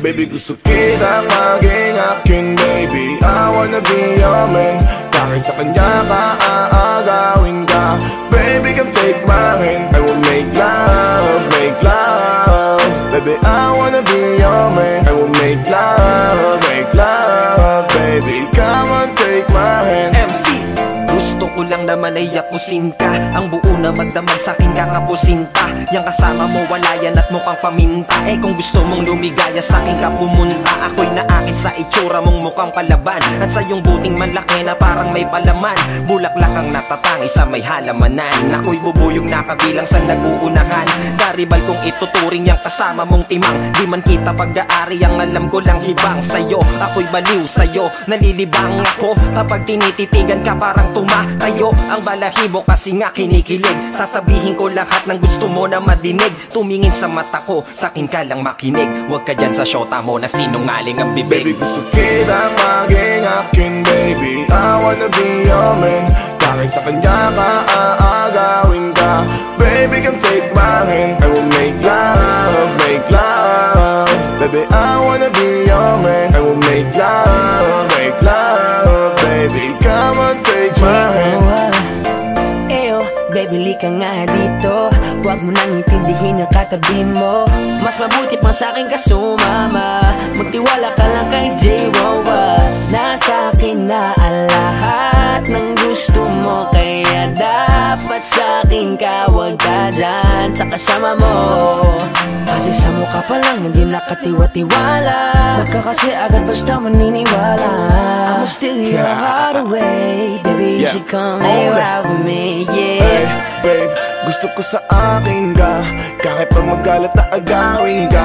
Baby, gusto kita maging akin, baby. I wanna be your man. Kahit sa kanya ka aagawin ka, baby, come take my hand. I will make love, make love. Baby, I wanna be your man. I will make love, baby, come on, take my hand. MC, gusto ko lang naman ay yapusin ka. Ang buo na magdamag sa'kin kakapusin pa. Yang kasama mo wala yan at mukhang paminta. Eh kung gusto mong lumigaya sa'kin ka pumunta. Ako'y naakit sa itsura mong mukhang palaban, at sa iyong buting manlaki na parang may palaman. Bulaklak ang natatangi sa may halamanan. Ako'y bubuyog na kabilang sa nag-uunahan. Garibal kong ituturing yang kasama mong timang. Di man kita pag-aari, ang alam ko lang hibang sa'yo. Ako'y baliw sa'yo, nalilibang ako kapag tinititigan ka parang tumatayo. Ang balahibo kasi nga kinikilig. Sasabihin ko lahat ng gusto mo na madinig. Tumingin sa mata ko, sa'kin ka lang makinig. Huwag ka dyan sa shota mo na sinungaling ang bibig. Baby, gusto kita maging akin, baby. I wanna be your man. Kahit sa kanya ka aagawin ka, baby, come take my hand. I will make love, make love. Baby, I wanna be your man. I will make love, baby, come on, take my hand. Baby, lika nga dito. Huwag mo nang intindihin ang katabi mo. Mas mabuti pang sa'kin ka sumama. Magtiwala ka lang kay J-Rowa. Nasa akin na ang lahat ng gusto mo, kaya dapat sa'kin ka, huwag ka dyan sa kasama mo. Kasi sa mukha pa lang hindi nakatiwa-tiwala. Huwag ka kasi agad basta maniniwala. I'ma steal your heart away. Baby, you should come and ride with me, yeah. Babe, gusto ko sa akin ka. Kahit pa magalit na agawin ka,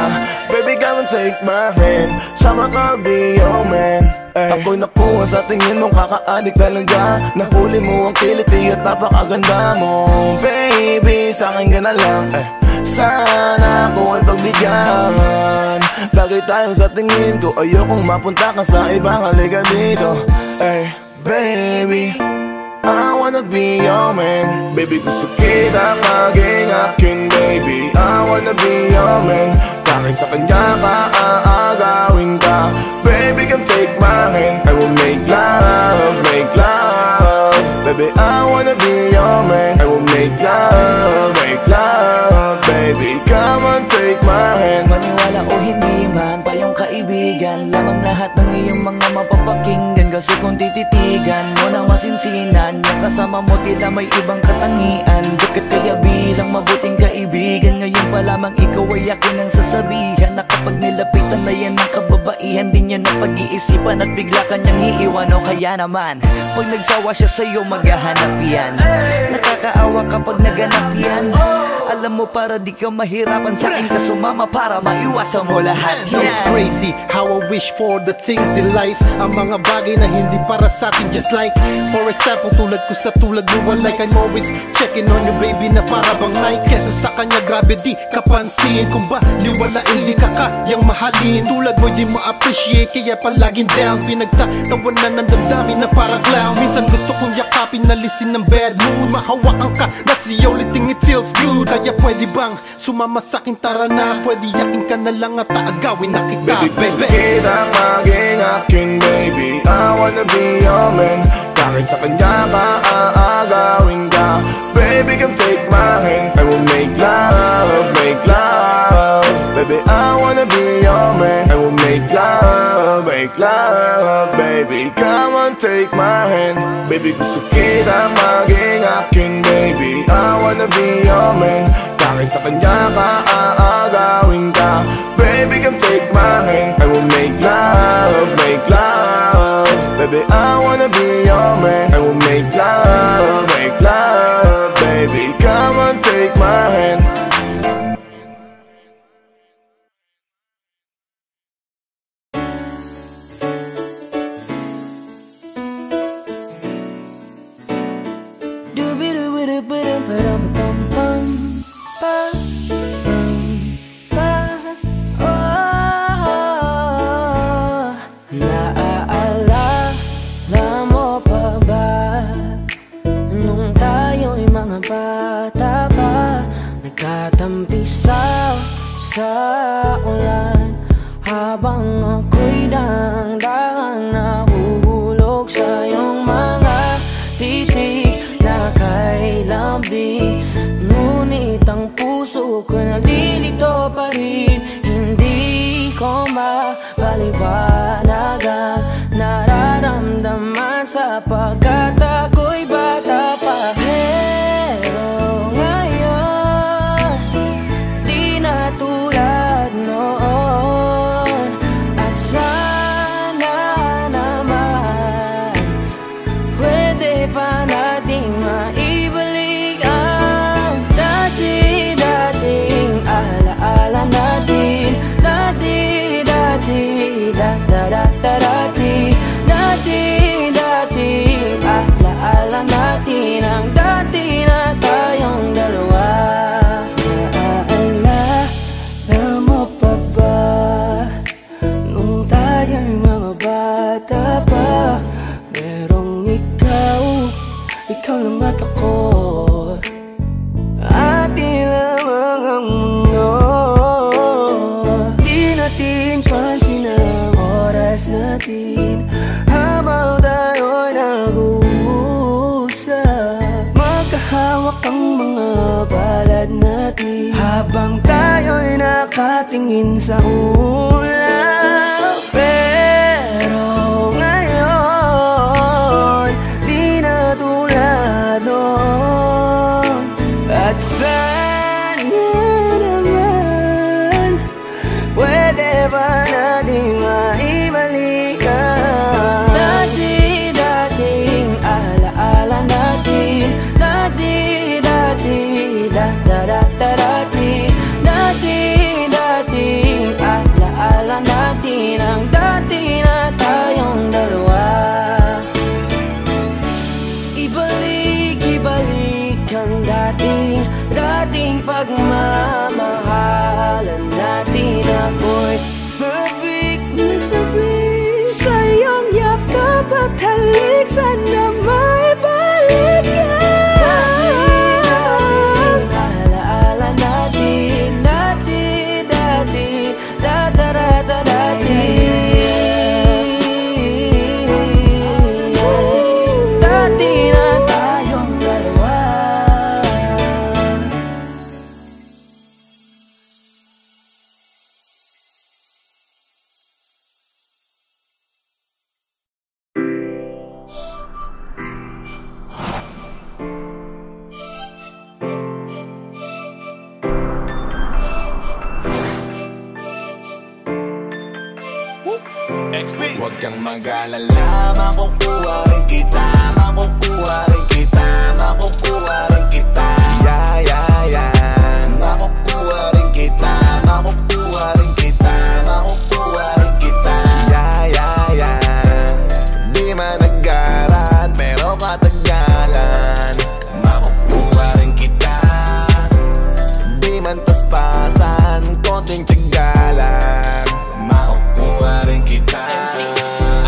baby, come and take my hand. Sama ka, be your man. Ako'y nakuha sa tingin mong kakaadik talaga. Nahuli mo ang kiliti at napakaganda mo. Baby, sa akin ka na lang. Sana ako ay pagbigyan. Lagi tayo sa tingin ko. Ayokong mapunta ka sa ibang, halika dito. Baby, I wanna be your man. Baby, gusto kita maging akin, baby. I wanna be your man. Kahit sa kanya ka aagawin ka, baby, come take my hand. I will make love, make love. Baby, I wanna be your man. I will make love, baby, come on, take my hand. Maniwala o hindi man, tayong kaibigan. Lamang lahat ng iyong mga mapapakinggan. Kasi kung tititigan mo na masinsinan, yung kasama mo tila may ibang katangian. Bakit kaya bilang mabuting kaibigan, ngayon pa lamang ikaw ay akin ang sasabihan, na kapag nilapitan na yan ng kababaihan, di niya na pag-iisipan at bigla kanyang iiwan. O kaya naman, pag nagsawa siya sa'yo, maghahanap yan. Nakakaawa kapag naganap yan. Alam mo, para di ka mahirapan, sa'kin ka sumama para maiwasan mo lahat. It's crazy how I wish for the things in life. Ang mga bagay na hindi para sa atin, just like for example, tulad ko sa tulad mo, like I'm always checking on you, baby, na para bang like. Kesa sa kanya, grabe di kapansin. Kung ba liwalain, di ka kayang mahalin. Tulad mo, di ma-appreciate, kaya palaging down. Pinagtatawanan ng damdamin na parang clown. Minsan gusto kong yakapin, nalisin ng bad mood. Mahawakan ka, that's the only thing it feels good. Kaya pwede bang sumama sa'kin, tara na. Pwede yakin ka na lang at aagawin na kita, baby. Kita maging akin, baby. I wanna be your man. Kahit sa kanya ka aagawin ka, baby, come take my hand. I will make love, make love. Baby, I wanna be your man. I will make love, baby, come on, take my hand. Baby, gusto kita maging akin, baby. I wanna be your man. Kahit sa kanya ka aagawin ka, baby, come take my hand. I will make love, make love. Baby, I wanna be your man. I will make love, baby, come on, take my hand. Sapagkat ako'y bata pa. Pero ngayon di na tulad noon. At sana naman pwede pa nating maibalik ang dati-dating alaala natin. Dati-dating alaala natin. Ang dati na tayong dalawa. Naalala mo pa ba nung tayo'y mga bata pa? Merong ikaw lang at ako, ating lamang ang mundo. Di natin pansin ang oras natin habang tayo'y nag-uusap. Magkahawak ang mga palad natin habang tayo'y nakatingin sa ulap. Pero ngayon di na tulad noon. At sana naman pwede ba natin maibalik ang dati-dating alaala natin. Dati-dating alaala natin. Ang dati na tayong dalawa. Ibalik ang dating pagmamahalan natin. Ako'y sabik na sabik sa iyong yakap at halik. Sana maibalik yan. Alaala natin. Dati-dati na tayong dalawa. Huwag kang mag-alala, makukuha rin kita. Makukuha rin kita, makukuha rin kita. Makukuha rin kita, makukuha rin kita, makukuha rin kita. Di man naggaran, pero katagalan. Makukuha rin kita. Di man paspasan, konting tiyagalan. Makukuha rin kita.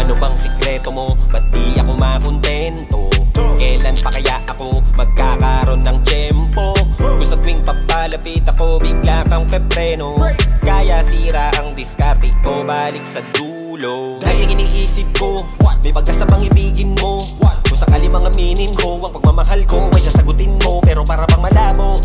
Ano bang sikreto mo? Ba't di ako makontento? Kailan pa kaya ako magkakaroon ng tiyempo? Kung sa tuwing papalapit ako, bigla kang pepreno. Kaya sira ang diskarte ko, balik sa dulo. Dahil iniisip ko, may pag-asa bang ibigin mo? Kung sakali mga minin ko, ang pagmamahal ko ay sasagutin mo. Pero para bang malabo,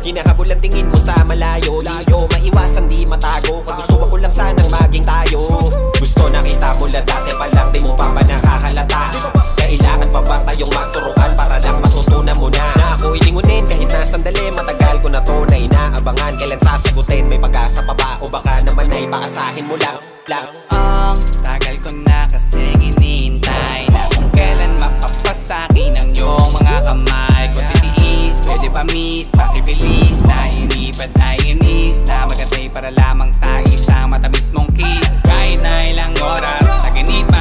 kinakabul ang tingin mo sa malayo. Layo, maiwasan di matago. Kung gusto ko lang sanang maging tayo. Gusto nakita mo lang dati pa lang, di mo pa nakahalata. Kailangan pa bang tayong magturuan para lang matutunan mo na ako ilingunin kahit na sandali. Matagal ko na to na inaabangan, kailan sasagutin? May pag-asa pa ba o baka naman ay paasahin mo lang? Ang tagal ko na kasing inihintay na kung kailan mapapasakin ang iyong mga kamay. Kung titiis, pwede pa miss, pakibilis na inipad ay inis na magantay para lamang sa isang matamis mong kiss. Kahit na ilang oras, naginip pa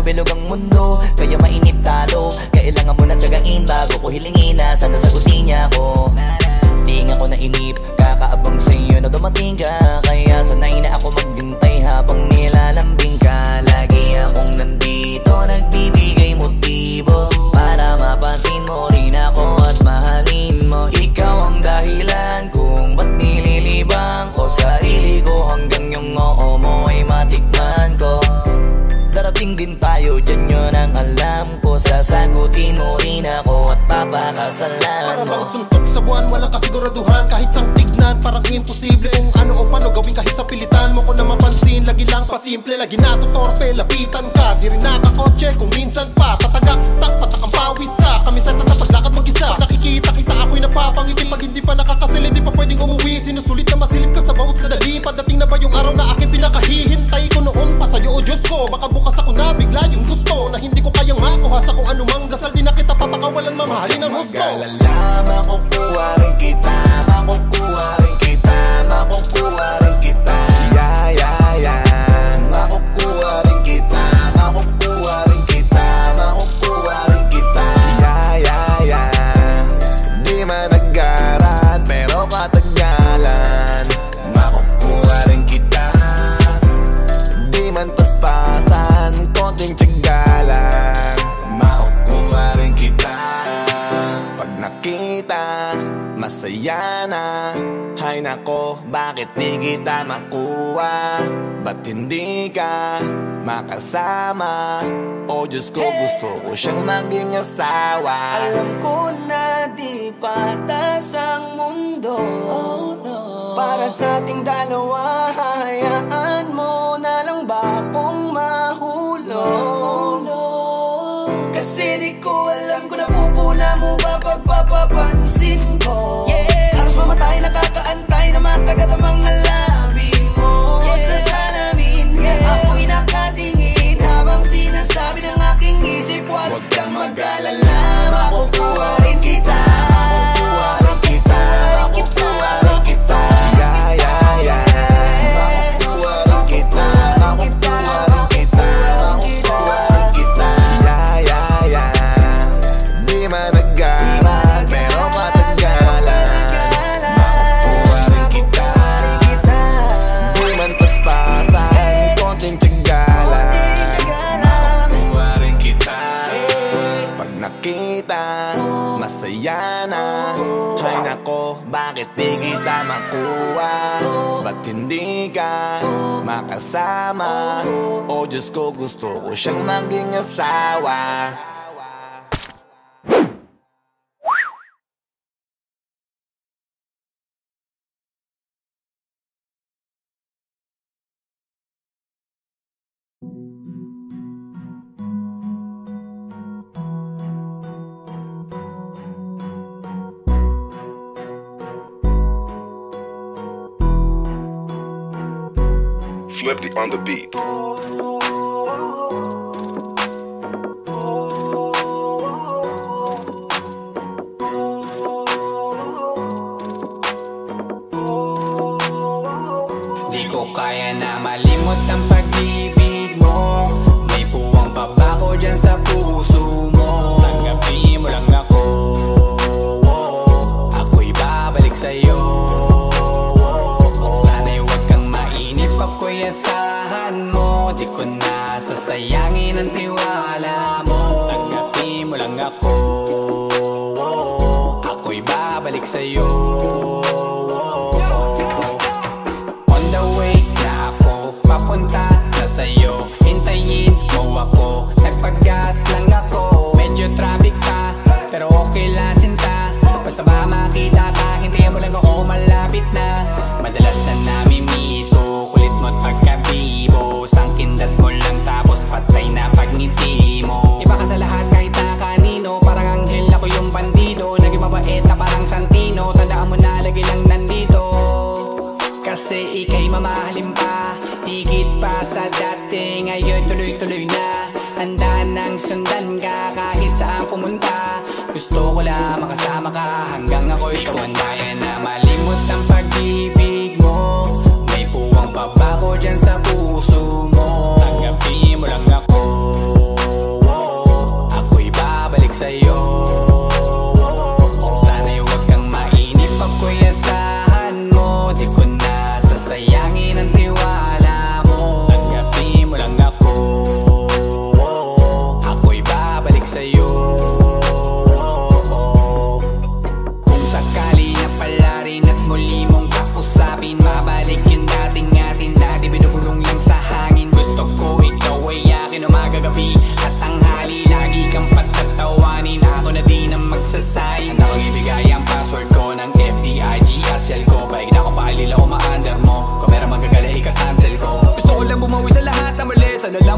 bilog ang mundo, kaya mainip talo. Kailangan mo na tiyagain bago ko hilingin na sana sagutin niya ako. Di nga ko nainip, kakaabang sa'yo na dumating ka. Kaya sanay na ako maghintay habang nilalambing ka. Lagi akong nandito, nagbibigay motibo para mapansin mo rin ako at mahalin mo. Ikaw ang dahilan kung ba't nililibang ko sarili ko, hanggang yung oo mo ay matikman ko. Darating din tayo, dyan yun ang alam ko. Sasagutin mo rin ako at papakasalan mo. Para bang suntok sa buwan, walang kasiguraduhan. Kahit sang tignan, parang imposible kung ano o paano gawin kahit sa pilitan mo ko na mapansin. Lagi lang pasimple, lagi natutorpe, lapitan ka. Di rin nakakotse kung minsan pa tatagak, patak ang pawis sa kamiseta sa paglakad mag-isa. Pag nakikita kita ako'y napapangiti, pag hindi pa nakakasil, hindi pa pwedeng umuwi. Sinusulit na masilip ka sa bawat sadali. Padating na ba yung araw na aking pinakahihintay ko noon pa sa'yo o Diyos ko? Makabukas ako na bigla yung gusto na hindi ko kayang makuha sa kung anumang dasal. Di na kita papakawalan, mamahalin ang husto. Mag-alala, makukuha rin kita, makukuha rin kita, makukuha rin kita. Yeah, yeah, yeah. Makukuha rin kita, makukuha rin kita, makukuha rin kita. Yeah, yeah, yeah. Di man nag-aral pero katagalan, makukuha rin kita. Di man paspasan, konting tiyagalan, makukuha rin kita. Pag nakita, masaya na. Hay nako, bakit di kita makuha? Ba't hindi ka makasama? Oh Diyos ko, gusto ko siyang maging asawa. Alam ko na di patas ang mundo, oh, no. Para sa ating dalawa, hayaan mo na lang ba akong mahulog? Kasi di ko alam kung napupuna mo ba pagpapapansin ko. Halos mamatay, nakakaantay na makagat ang mga labi mo sa salamin. Ako'y nakatingin habang sinasabi ng aking isip, huwag kang mag-alala, makukuha rin kita, makukuha rin kita, makukuha rin kita. Yeah, yeah, yeah. Makukuha rin kita, makukuha rin kita, makukuha rin kita. Yeah, yeah, yeah. Di man nag-aral pero matagalan, makukuha rin kita. Di man paspasan, konting tiyagalan, makukuha rin kita. Pag nakita, masaya na. Hay nako, bakit di kita makuha? Ba't hindi ka makasama? Oh Diyos ko, gusto ko siyang maging asawa. Flipped on the beat. Di ko kaya na malimot ang pag-ibig mo. May puwang pa ba ko dyan sa puso mo? Tanggapin mo lang ako, ako'y babalik sa'yo. Sana'y huwag kang mainip, ako'y asahan mo. Di ko na sasayangin ang tiwala mo. Tanggapin mo lang ako, ako'y babalik sa'yo. On the way na ako, papunta na sa'yo. Hintayin mo ako, nagpag-gas lang ako. Medyo traffic pa, pero okay lang sinta. Basta ba makita ka, hintayin mo lang ako, malapit na. Madalas na namimiso, kulit mo't pagkabibo. Sangkindat mo lang tapos patay na pagngiti mo. Iba ka sa lahat kahit na kanino, parang anghel ako yung bandido. Naging mabait na parang Santino, tandaan mo na lagi lang nandito. Kasi ika'y mamahalin pa, higit pa sa dati. Ngayon tuloy-tuloy na, handa nang sundan ka kahit saan pumunta. Gusto ko lang makasama ka hanggang ako'y tumanda. Na malimot ang pag-ibig mo. May puwang pa ba ko dyan sa puso mo? Tanggapin mo lang ako,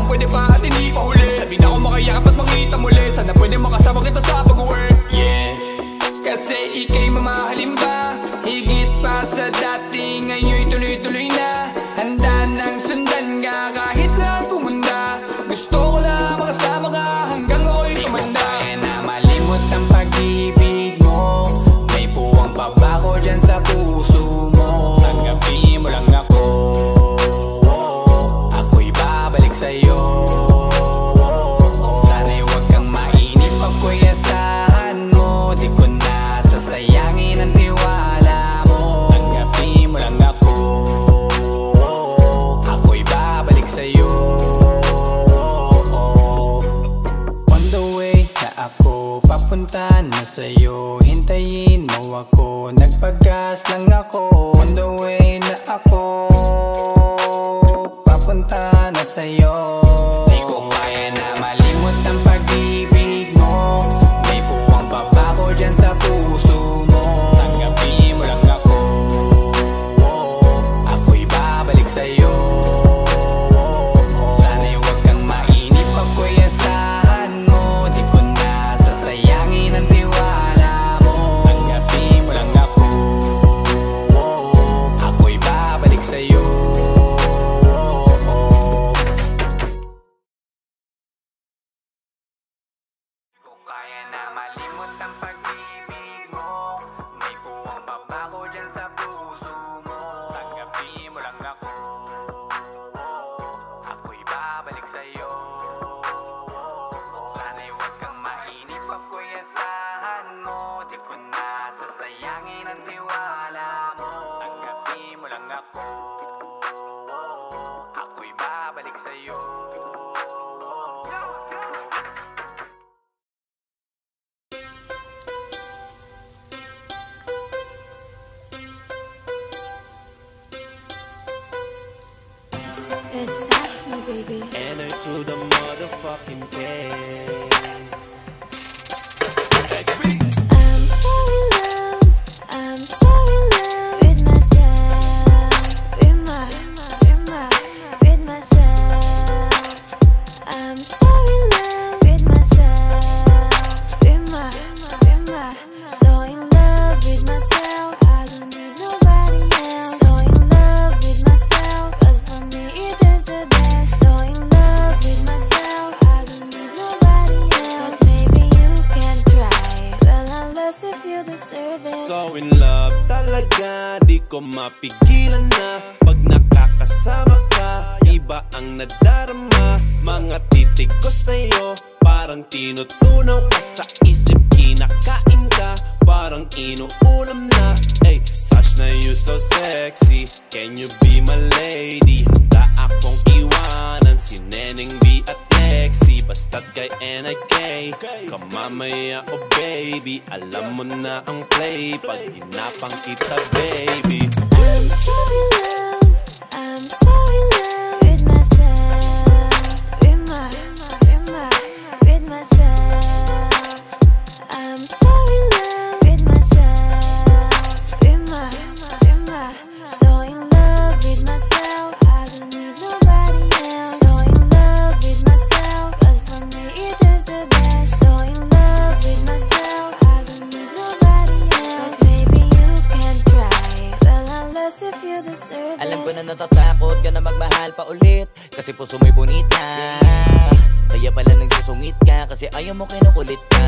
pwede pa at hindi pa huli. Sabi na ako makayakap at makita muli. Sana pwede makasama kita sa pag-work. Yeah, kasi ika'y mamahalin ba? Higit pa sa dati, ngayon'y tuloy-tuloy na. Handa nang sundan ka kahit saan pumunta. Gusto ko lang makasama ka hanggang ako'y tumanda. Di ko kaya na malimot ang pag-ibig mo. May puwang babako dyan sa puso mo. Tanggapin mo lang ako, ako'y babalik sa'yo. Sana'y huwag kang mainip, ako'y asahan mo. Di ko na sasayangin ang tiwala mo. Tanggapin mo lang ako, ako'y babalik sa'yo. On the way na ako, papunta na sa'yo. Hintayin mo ako, nagpagas lang ako. On the way na ako, papunta na sa'yo. Di ko kaya na malimot ang pag-ibig mo. May puwang babako dyan sa puso mo. Tanggapin mo lang ako, ako'y babalik sa'yo. Sana'y huwag kang mainip, ako'y asahan mo. Di ko na sasayangin ang tiwala mo. Tanggapin mo lang ako, ako'y babalik sa'yo. Di ko kaya na malimot ang pag-ibig mo. May puwang babako dyan sa puso mo. Tanggapin mo lang ako, ako'y babalik sa'yo. Sana'y huwag kang mainip, ako'y asahan mo. Di ko na sasayangin ang tiwala mo. Tanggapin mo lang ako, ako'y babalik sa'yo. It's Ashley, baby. Enter to the motherfucking game. I'm so in love. I'm so in love with myself. With myself. I'm so in love with myself. So in love with myself. I don't need nobody else. So in love with myself. 'Cause for me it is the best. So in love with myself. I don't need nobody else. But maybe you can try. Well, unless if you deserve it. So in love talaga, di ko mapigilan na. Pag nakakasama ka, iba ang nadarama. Mga titig ko sa'yo, parang tinutunaw ka sa isip. Kinakain ka, parang inuulam na. Ay, such na you so sexy. Can you be my lady? Handa akong iwanan si Neneng B at Lexi. Basta't kay and I gay ka mamaya, oh baby. Alam mo na ang play pag hinapang kita, baby. I'm so in love. I'm so in love with myself. With myself. I'm so in love with myself. So in love with myself. I don't need nobody else. So in love with myself. 'Cause for me it is the best. So in love with myself. I don't need nobody else. But maybe you can try. Well, unless if you deserve it. Alam ko na natatakot ka na magmahal pa ulit, kasi puso mo'y bonita. Kaya pala nagsusungit ka, kasi ayaw mo kinukulit ka.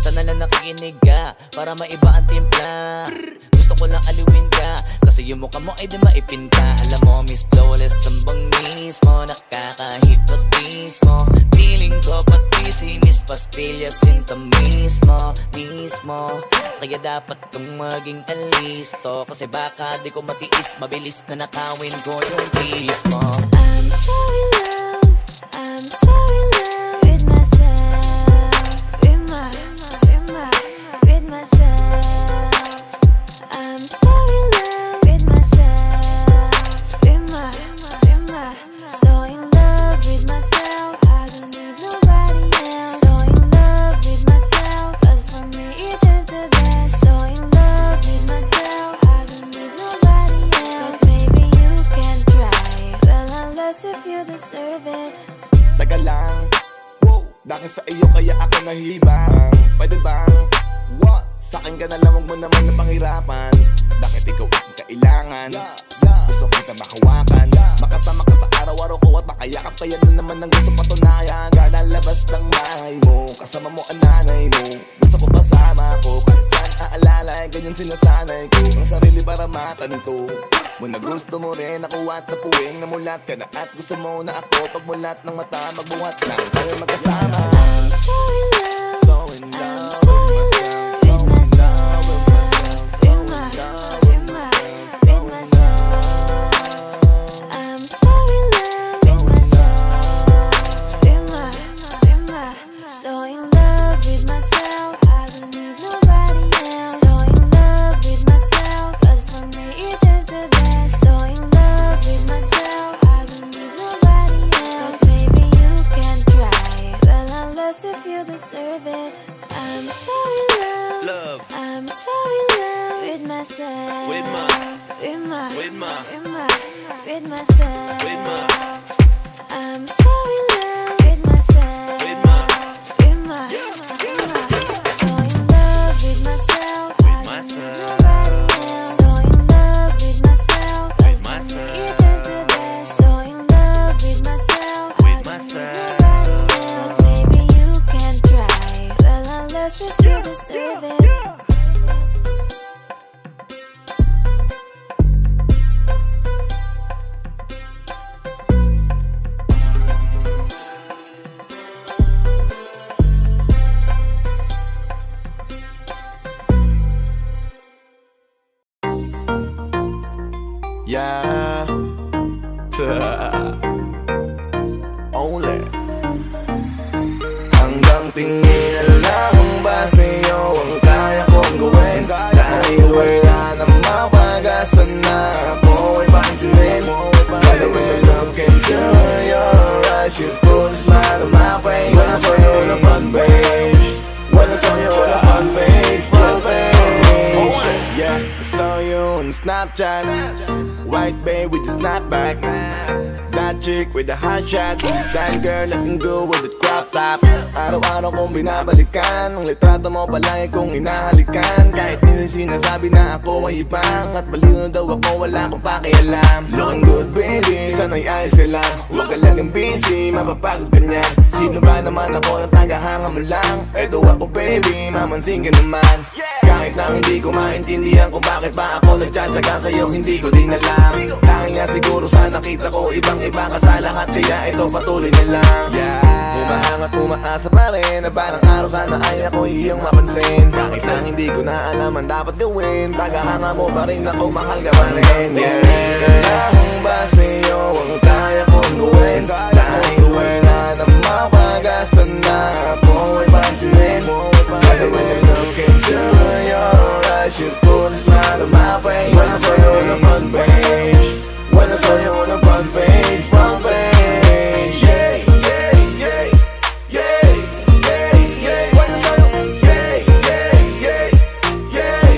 Sana lang nakikinig ka, para maiba ang timpla. Gusto ko lang aliwin ka, kasi yung mukha mo ay di maipinta. Alam mo, Miss Flawless, sambang mismo, nakaka-hypnotize mo. Feeling ko pati si Miss Pastillas, sinta mismo. Kaya dapat kang maging alisto, kasi baka di ko matiis, mabilis na nakawin ko yung kiss mo. I'm so in love. I'm so in love with myself. With myself. I'm so in love with myself. So in love with myself. I don't need nobody else. So in love with myself. 'Cause for me it is the best. So in love with myself. I don't need nobody else. But maybe you can try. Well, unless if you deserve it. Taga lang, wow, dahil sa iyo kaya ako nahibang. Pwede bang, what? Sa'kin ka na lang, huwag mo naman na panghirapan. Bakit ikaw ang kailangan? Gusto kita makawakan, makasama ka sa araw-araw ko at makayakap. Kaya na naman ang gusto patunayan. Lalabas ng bahay mo, kasama mo ang nanay mo. Gusto ko kasama ko, kahit saan aalala, ganyan sinasanay ko ang sarili para matanto mo na gusto mo rin ako at napuwing namulat ka na at gusto mo na ako. Pagmulat ng mata, magbuhat lang tayo magkasama. I'm so in love, So in love, I'm so in love with myself, with myself. I'm so in love with myself, so in love with myself. I don't need nobody else. So in love with myself, 'cause for me it is the best. So in love with myself, I don't need nobody else. But maybe you can try, well unless if you deserve it. I'm so in love, I'm so in love with myself, with myself. I'm so in love with myself, so in love with myself. I don't need nobody else. So in love with myself, 'cause for me it is the best. So in love with myself, I don't need nobody else. But maybe you can try, well unless if you deserve it. Yeah, only hanggang tingin na lang ba sa'yo ang kaya kong gawin? Dahil wala nang mapag-asa na ako ay pansinin. Cause when I look into your eyes, you put a smile on my face. When I saw you on the front page, when I saw you on the front page, yeah, I saw you on Snapchat, white babe with the snapback, that chick with the hot shot, that girl looking good with the crop top. Araw-araw kong binabalikan, ang litrato mo palagi kong hinahalikan. Kahit minsan sinasabi na ako ay ibang, at baliw na daw ako, wala akong pakialam. Looking good baby, sana'y ayos ka lang. Huwag ka laging busy, mapapagod ka niyan. Sino ba naman ako na tagahanga mo lang? Eto ako baby, mamansin ka naman. Kahit na hindi ko maintindihan kung bakit pa ako nagtsatsaga sa'yo, hindi ko din alam. Dahil nga siguro sa nakita ko ibang-iba ka sa lahat, kaya ito patuloy na lang. Umahang at umaasa pa rin na parang araw sana ay ako iyong mapansin. Kahit na hindi ko na alam ang dapat gawin, tagahanga mo pa rin ako, mahal ka pa rin. Kailangan ba sa'yo ang kaya kong gawin? Dahil wala nang mapag-asa na ako ay pansinin. Kasi when I look into your eyes, you put a smile on my face. When I saw you on the front page, when I saw you on the front page, yeah, yeah, yeah, yeah, yeah, yeah. When I saw you, yeah, yeah, yeah, yeah,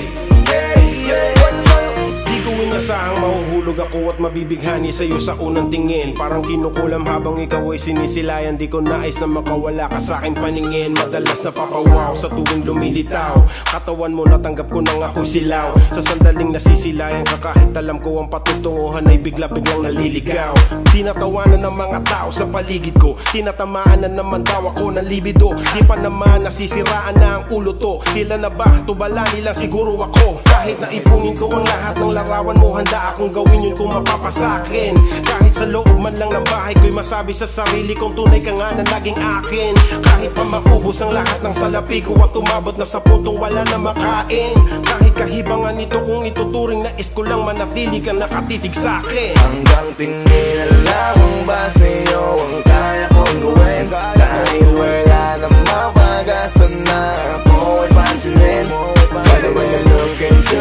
yeah, yeah. When I saw you, di ko inasahang mahuhulog ako at mabibighani sa'yo sa unang tingin. Parang kinukulam habang ikaw ay sinisilayan. Di ko nais na makawala ka sa'kin paningin. Madalas napapawaw sa tuwing lumilitaw. Katawan mo natanggap ko nang ako'y silaw. Sa sandaling nasisilayan ka kahit alam ko ang patutunguhan ay bigla-biglang naliligaw. Tinatawanan ng mga tao sa paligid ko, tinatamaan na naman daw ako ng libido. Di pa naman nasisiraan na ang ulo to. Tila na ba tubala nila siguro ako? Kahit na ipungin ko ang lahat ng larawan mo, handa akong gawin yun kung mapapasakin. Kahit sa loob man lang ng bahay ko'y masabi sa sarili kong tunay ka nga na naging akin. Kahit pa maubos ang lahat ng salapi ko at umabot na sa puntong wala na makain. Kahit kahibangan nito kung ituturing na is ko lang manatili ka nakatitig sa'kin. hanggang tingin na lang ba sa'yo ang kaya kong gawin? Dahil wala nang mapag-asa na ako ay pansinin. Kasi when I look into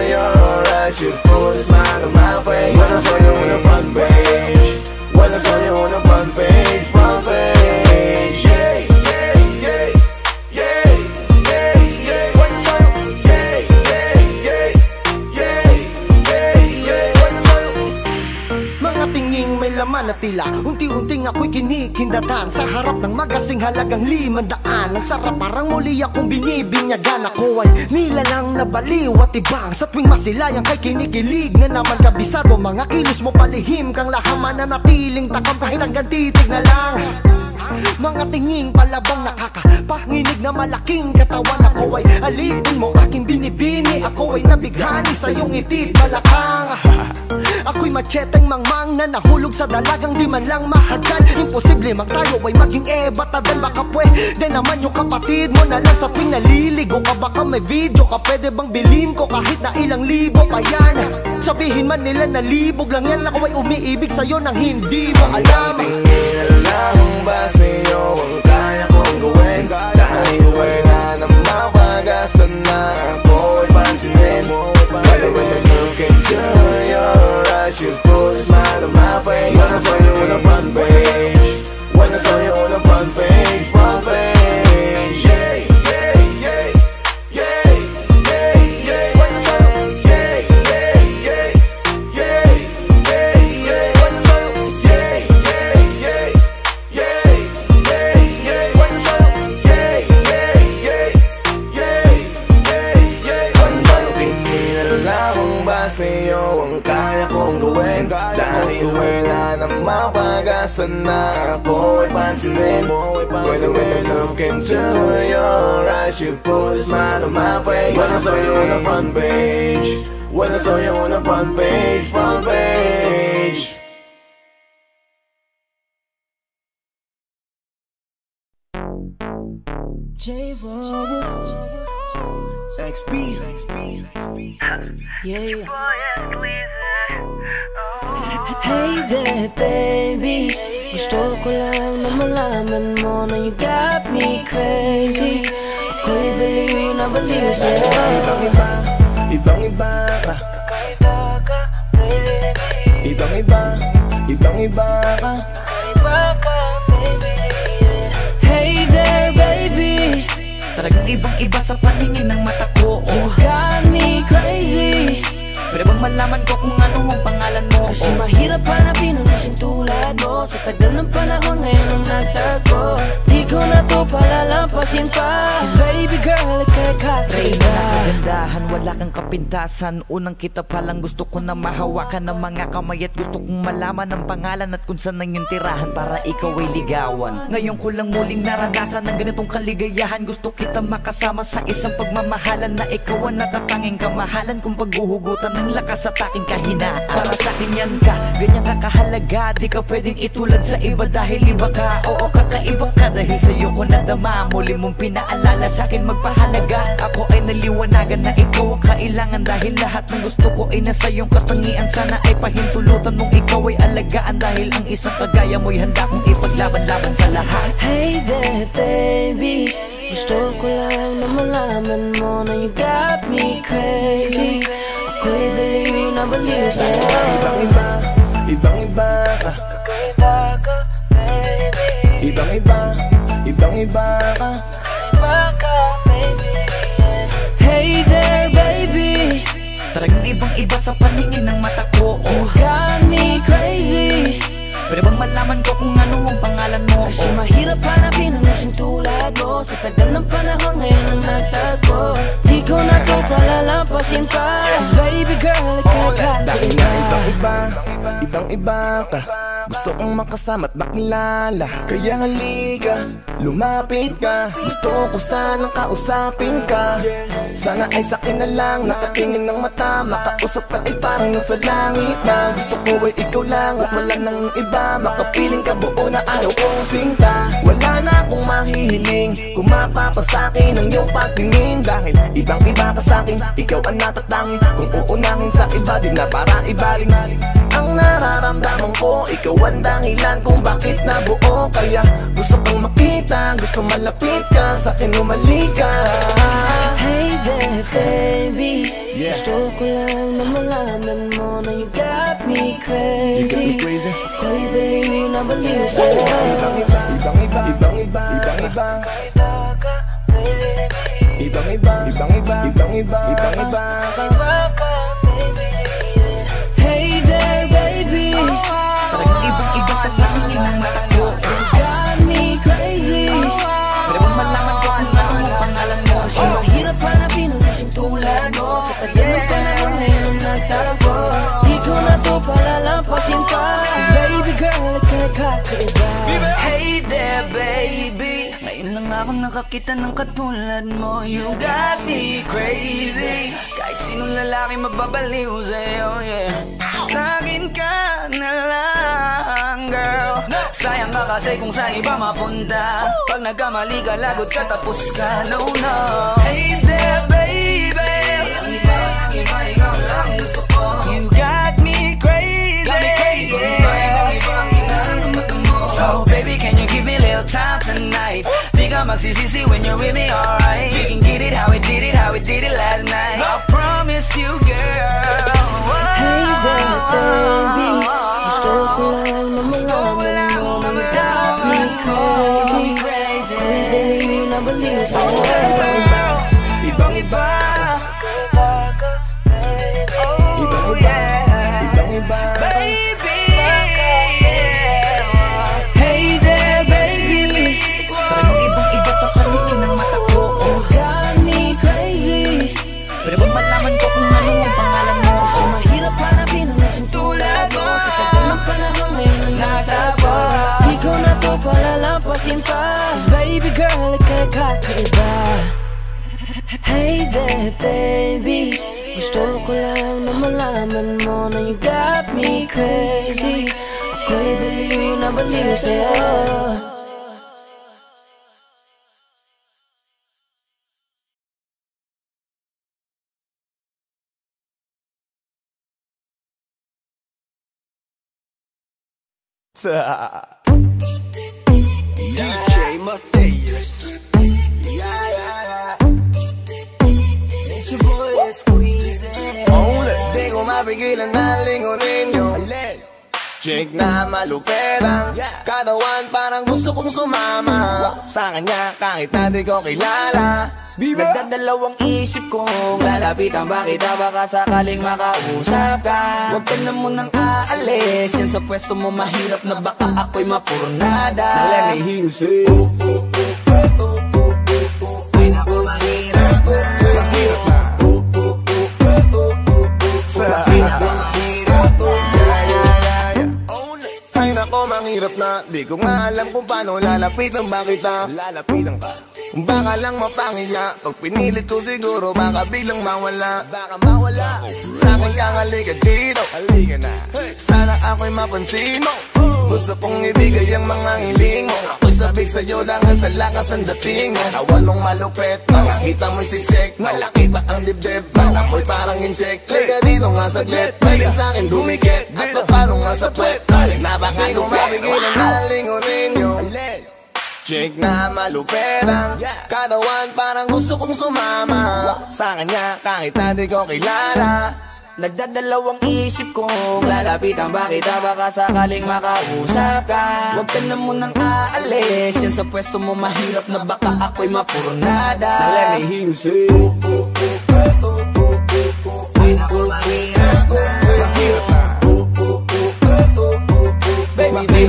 your eyes, you put a smile on my face. When I saw you on the front page, when I saw you on the front page, yeah, yeah, yeah, yeah, yeah, yeah. When I saw you, yeah, yeah, yeah, yeah, yeah, yeah. When I saw you, Mga tinging may may laman na tila unti-unting ako'y kinikindatan sa harap ng magasing halagang 500. Ang sarap parang muli akong binibinyagan. Ako ay nilalang na baliw at ibang sa tuwing masilayang kay kinikilig na naman kabisado. Mga kilos mo palihim kang lahaman na natiling takam kahit hanggang titig na lang. Mga tinging palabang nakakapanginig na malaking katawan. Ako ay alipin mo aking binibini. Ako ay nabighani sa iyong itit balakang. Ako'y macheteng mangmang na nahulog sa dalagang di man lang mahagkan. Imposible mang tayo ay maging ebatadan. Baka pwede naman yung kapatid mo na lang sa tuwing naliligo ka. Baka may video ka, pwede bang bilhin ko kahit na ilang libo pa yan. Sabihin man nila na libog lang yan. Ako ay umiibig sa'yo nang hindi mo alam. Alam ba sa'yo ang kaya kong gawin? Dahil wala na mapagasan na ako ay pansinin. Kasi when I look into your eyes, you put a smile on my face. When I saw you on the front page, when I saw you on the front page, front page. Yeah, yeah, yeah, yeah, yeah, yeah. When I saw you, yeah, yeah, yeah, yeah, yeah, yeah. When I saw you, yeah, yeah, yeah, yeah, yeah, yeah. When I saw you, yeah, yeah, yeah, yeah, yeah, yeah. When I saw you, lamang ba sa'yo ang kaya kong gawin? Dahil wala na mapagasan na ako ay pansinin. When I look into your eyes, you put a smile on my face. When I saw you on the front page, when I saw you on the front page, front page. XP, yeah. Hey there, baby. Gusto ko lang na malaman mo na you got me crazy. Ako'y baliw na baliw sa'yo. Ibang-iba, ibang-iba ka. Kakaiba ka, baby. Ibang-iba, ibang-iba ka. Kakaiba ka, baby. Hey there, baby. Talagang ibang-iba sa paningin ng mata ko. You got me crazy. Pwede bang malaman ko kung ano ang pangalan mo? Kasi mahirap hanapin ang isang tulad mo. Sa tagal ng panahon ngayon ang nagtago. Di ko na to palalampasin pa. Cause baby girl, ika'y kakaiba. Kagandahan, wala kang kapintasan. Unang kita palang gusto ko na mahawakan ng mga kamay. At gusto kong malaman ang pangalan at kung saan ang iyong tirahan para ikaw ay ligawan. Ngayon ko lang muling naranasan ng ganitong kaligayahan. Gusto kita makasama sa isang pagmamahalan na ikaw ang natatanging kamahalan kung paghuhugutan ng lakas at aking kahinaan. Para sa akin yan ka, ganyan ka kahalaga. Di ka pwedeng itulad sa iba dahil iba ka. Oo, kakaiba ka dahil sa'yo ko nadama. Muli mong pinaalala sa akin magpahalaga. Ako ay naliwanagan na ikaw ang kailangan. Dahil lahat ng gusto ko ay nasa iyong katangian. Sana ay pahintulutan mong ikaw ay alagaan. Dahil ang isang kagaya mo'y handa kong ipaglaban-laban sa lahat. Hey there, baby. Gusto ko lang na malaman mo na you got me crazy. Ako'y baliw na baliw sa'yo. Ibang-iba, ibang-iba ka. Kakaiba ka, baby. Ibang-iba, ibang-iba ka. Kakaiba ka, baby. Hey there, baby. Talagang ibang-iba sa paningin ng mata ko. You got me crazy. Pwede bang malaman ko kung ano ang pangalan mo? Kasi mahirap hanapin ang isang tulad mo. Sa tagal ng panahon ngayon ang nagtago. Di ko na to palalampasin pa. Cause baby girl, ika'y kakaiba. Dahil na ibang-iba, ibang-iba ka. Gusto kong makasama at makilala. Kaya halika, lumapit ka. Gusto ko sanang kausapin ka. Sana ay sakin na lang, nakatingin ng mata. Makausap ka ay parang nasa langit na. Gusto ko ay ikaw lang at wala nang iba. Makapiling ka buo na araw kong sinta. Wala na akong mahihiling kung mapapasakin ang iyong pagtingin. Dahil ibang-iba ka sa'kin, ikaw ang natatangi. Kung uunangin sa iba, di na para ibaling. Ang nararamdaman ko, ikaw ang dahilan kung bakit nabuo. Kaya gusto kong makita, gusto malapit ka, sa'kin umalika. Hey there, baby. Gusto ko lang na malaman mo na you got me crazy. You got me crazy. Ako'y baliw na baliw sa'yo. Ibang-iba, ibang-iba, ibang-iba, ibang-iba. Kakaiba ka, baby. Ibang-iba, ibang-iba, ibang-iba, ibang-iba. Kakaiba ka, baby. Hey there, baby. Talagang ibang ibang iba sa paligid ng mata ko. You got me crazy. Pero kung malaman ko kung ano ang pangalan mo, kasi mahirap hanapin ang isang tulad mo. Sa tagal ng panahon ngayon ang nagtago, di ko na to palalampasin pa. Cause baby girl, ikakaiba. Hey there baby, ngayon lang ako nakakita ng katulad mo. You got me crazy. Kahit sinong lalaki mababaliw sa'yo, yeah. Sa'kin ka na lang, girl. Sayang ka kasi kung sa iba mapunta. Pag nagkamali ka, lagot ka, tapos ka, no, no. Hey there baby, ang iba, ikaw lang gusto ko. You got me crazy. Got me crazy, so baby, can you give me a little time tonight? Di ka magsisisi when you're with me, alright? We can get it how we did it, how we did it last night. I promise you, girl. Hey there, baby, gusto ko lang na malaman mo na got me crazy. Baby, nabaliw sa'yo. Ibang iba. Oh yeah. Ibang iba. Baby. Hey there, baby. Parang ibang iba sa paligid ng mata ko. You got me crazy. Pero kung malaman ko kung ano ang pangalan mo, kasi mahirap hanapin ang isang tulad mo. Sa tagal ng panahon ngayon ang nagtago, di ko na to palalampasin pa. Cause baby girl, ikakaiba. Hey there, baby, gusto ko lang na malaman mo na you got me crazy. Ako'y baliw na baliw sa'yo. DJ Matthias. It's your boy Squeezy. Di ko mapigilan na lingunin yung chick na maluperang katawan, parang gusto kong sumama sa kanya kahit na di ko kilala. Nagdadalawang isip kong lalapitan, bakit baka sakaling makausap ka. Huwag ka na munang aalis, yan sa pwesto mo mahirap na baka ako'y mapurnada. Let me hear you say, ay naku mahirap na, mahirap na, ay nako mahirap na, di ko nga alam kung paano lalapitan ba kita. Lalapitan ka, baka lang mapangiya. Pag pinilit ko siguro baka biglang mawala. Baka mawala. Sa'kin kang halika dito, halika na. Sana ako'y mapansin mo. Gusto kong ibigay ang mga hiling mo. Ako'y sabik sa'yo dahil sa lakas ng dating mo. Awan mong malupet, makakita mo'y siksik. Malaki ba ang dibdib? Para mo'y parang incheck. Liga dito nga saglit, pwede sa'kin dumikit. At paano nga sa puwet, na baka di ko mapigilan na lingunin yung chick na maluperang katawan, parang gusto kong sumama sa kanya kahit na di ko kilala. Nagdadalawang isip kong lalapitan, bakit baka sakaling makausap ka. Huwag ka na munang aalis, yan sa pwesto mo mahirap na baka ako'y mapurnada. Let me hear you say, ay naku mahirap na, mahirap na, baby baby.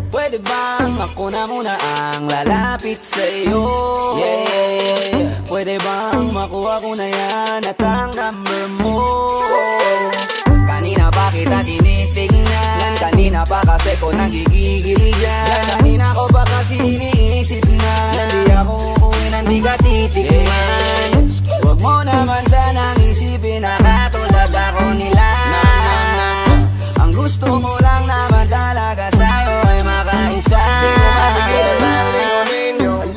Pwede bang ako na muna ang lalapit sa'yo? Yeah. Pwede bang makuha ko na yan at ang number mo? Kanina pa kita tinitignan, kanina pa kasi ko nagigigil dyan. Kanina ko pa kasi iniisip na hindi ako uuwi, hindi ka titignan. Huwag mo naman sanang isipin na katulad ako nila. Ang gusto ko lang naman talaga sa'yo ay makaisa. Di ko mapigilan na lingunin yung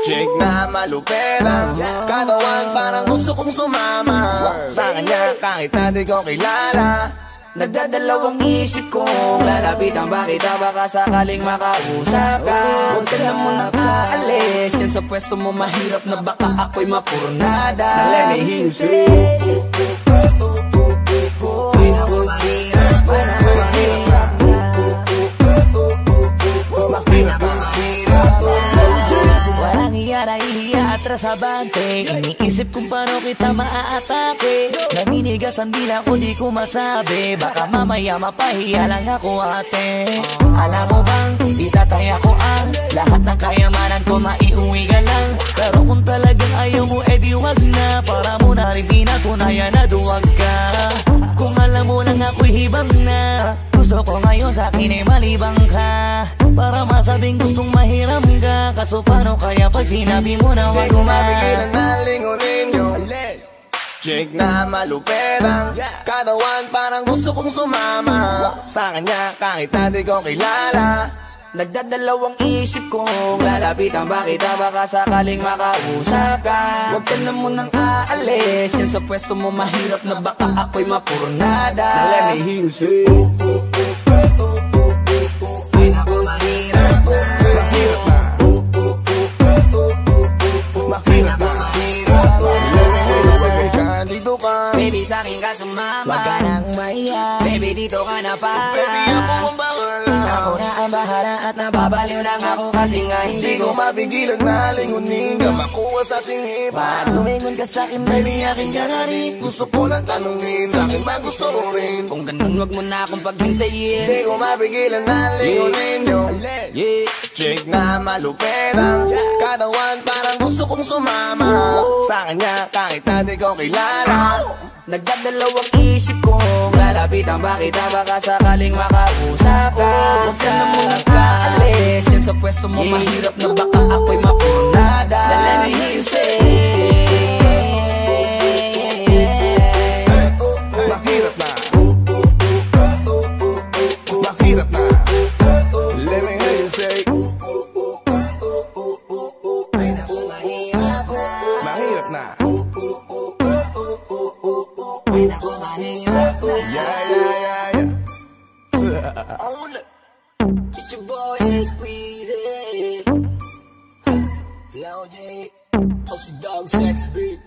chick na maluperang katawan, parang gusto kong sumama sa kanya kahit na di ko kilala. Nagdadalawang isip kong lalapitan, bakit baka sakaling makausap ka. Huwag ka na munang aalis, yan sa pwesto mo mahirap na baka ako'y mapurnada. Let me hear you say, ay naku mahirap na, mahirap na, mahirap na, mahirap na. Walang iya na ihiya at atras abante. Iniisip kung paano kita maaatake. Naninigas ang dila ko, di ko masabi. Baka mamaya mapahiya lang ako ate. Alam mo bang, itatay ako ang lahat ng kayamanan ko, maiuwi ka lang. Pero kung talagang ayaw mo, edi wag na. Para mo na rin pinatunayan na duwag ka. Kung alam mo lang ako'y hibang na. Gusto ko ngayon sa akin ay malibang ka. Para masabing gustong mahiram ka. Kaso paano kaya pag sinabi mo na wag na? Di ko mapigilan na lingunin yung chick na malupetang katawan, parang gusto kong sumama sa kanya kahit na di ko kilala. Nagdadalawang isip kong lalapitan ba kita, baka sakaling makausap ka. Huwag ka na munang aalis, yan sa pwesto mo mahirap na baka ako'y mapurnada. Now let me hear you say ay naku mahirap na, mahirap na, mahirap na, dito ka, baby sa'kin ka sumama. Wag ka nang maya, baby dito ka na para. Baby ako ang bahala, ako na ang bahala at nababaliw lang ako kasi nga hindi ko mapigilan na lingunin ka, makuha sa tingin. Ba't lumingon ka sa'kin baby, aking ka na rin. Gusto ko lang tanungin, sa'kin ba gusto mo rin? Kung ganun wag mo na akong paghintayin. Di ko mapigilan na lingunin yung chick na malupetang katawan, parang gusto kong sumama sa kanya kahit na di ko kilala. Nagdadalawang isip kong lalapitan ba kita, baka sakaling makausap ka. Huwag ka na munang kaalis, yan sa pwesto mo mahirap na baka ako'y mapurnada. Let me hear you say mahirap na, mahirap na. Let me hear you say mahirap na. Get your boy squeeze Flow J, Oxy Dog Sex Beat.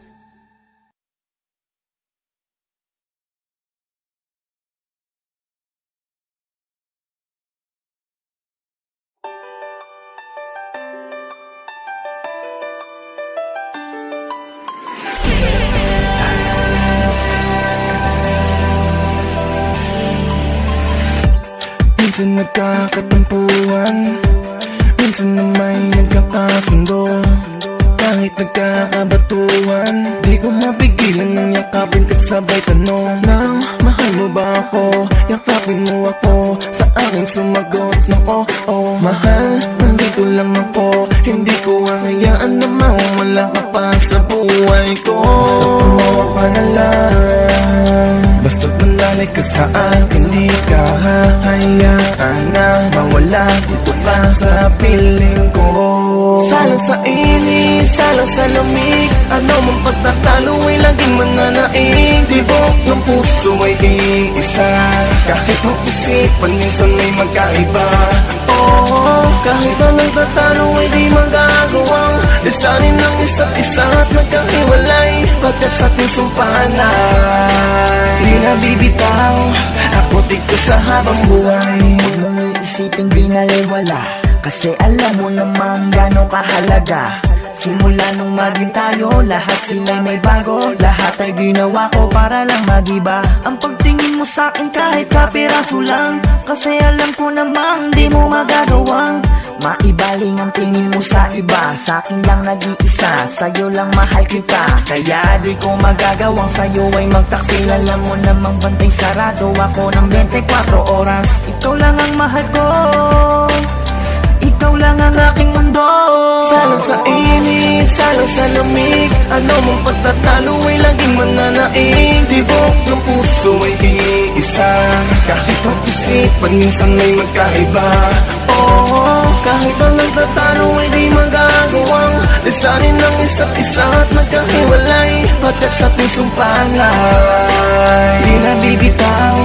Minsan nagkakatampuhan, minsan na may nagkakasundo. Kahit nagkakabatuhan, di ko mapigilan ng yakapin ka't sabay tanong ng mahal mo ba ako? Yakapin mo ako, sa akin sumagot ng oo. Mahal, nandito lang ako, hindi ko hahayaan na mawala ka pa sa buhay ko. Basta tumawa ka na lang, basta't manlalay ka sa akin, di ka hahayaan na mawala dito pa sa piling ko. Salang sa init, salang sa lamig, ano mong pagtatalo ay laging mananaig. Tibok ng puso ay iisa, kahit mag-isipan minsan may magkaiba. Oh, kahit na nagtatalo ay di magagawang lisanin ng isa't isa at magkahiwalay. Pagkat sa ating sumpahan ay di nabibitaw, ako ko sa habang buhay. Huwag mong iisipin binaliwala, kasi alam mo namang gano'ng kahalaga. Simula nung maging tayo, lahat sila'y may bago. Lahat ay ginawa ko para lang magiba. Ang pagtingin mo sa'kin kahit kapiraso lang, kasi alam ko namang di mo magagawang maibaling ang tingin mo sa iba. Sa'kin lang nag-iisa, sa'yo lang mahal kita. Kaya di ko magagawang sa'yo ay magtaksil. Alam mo namang bantay sarado ako ng 24 oras. Ikaw lang ang mahal ko, ikaw lang ang aking mundo. Salang sa init, salang sa lamig, ano mong pagtatalo ay laging mananaig. Tibok ng puso ay iisa, kahit mag-isipan minsan may magkaiba. Oh, kahit ang nagtatalo ay di magagawang lisanin ng isa't isa at magkahiwalay. Pagkat sa ating sumpahan ay di nabibitaw,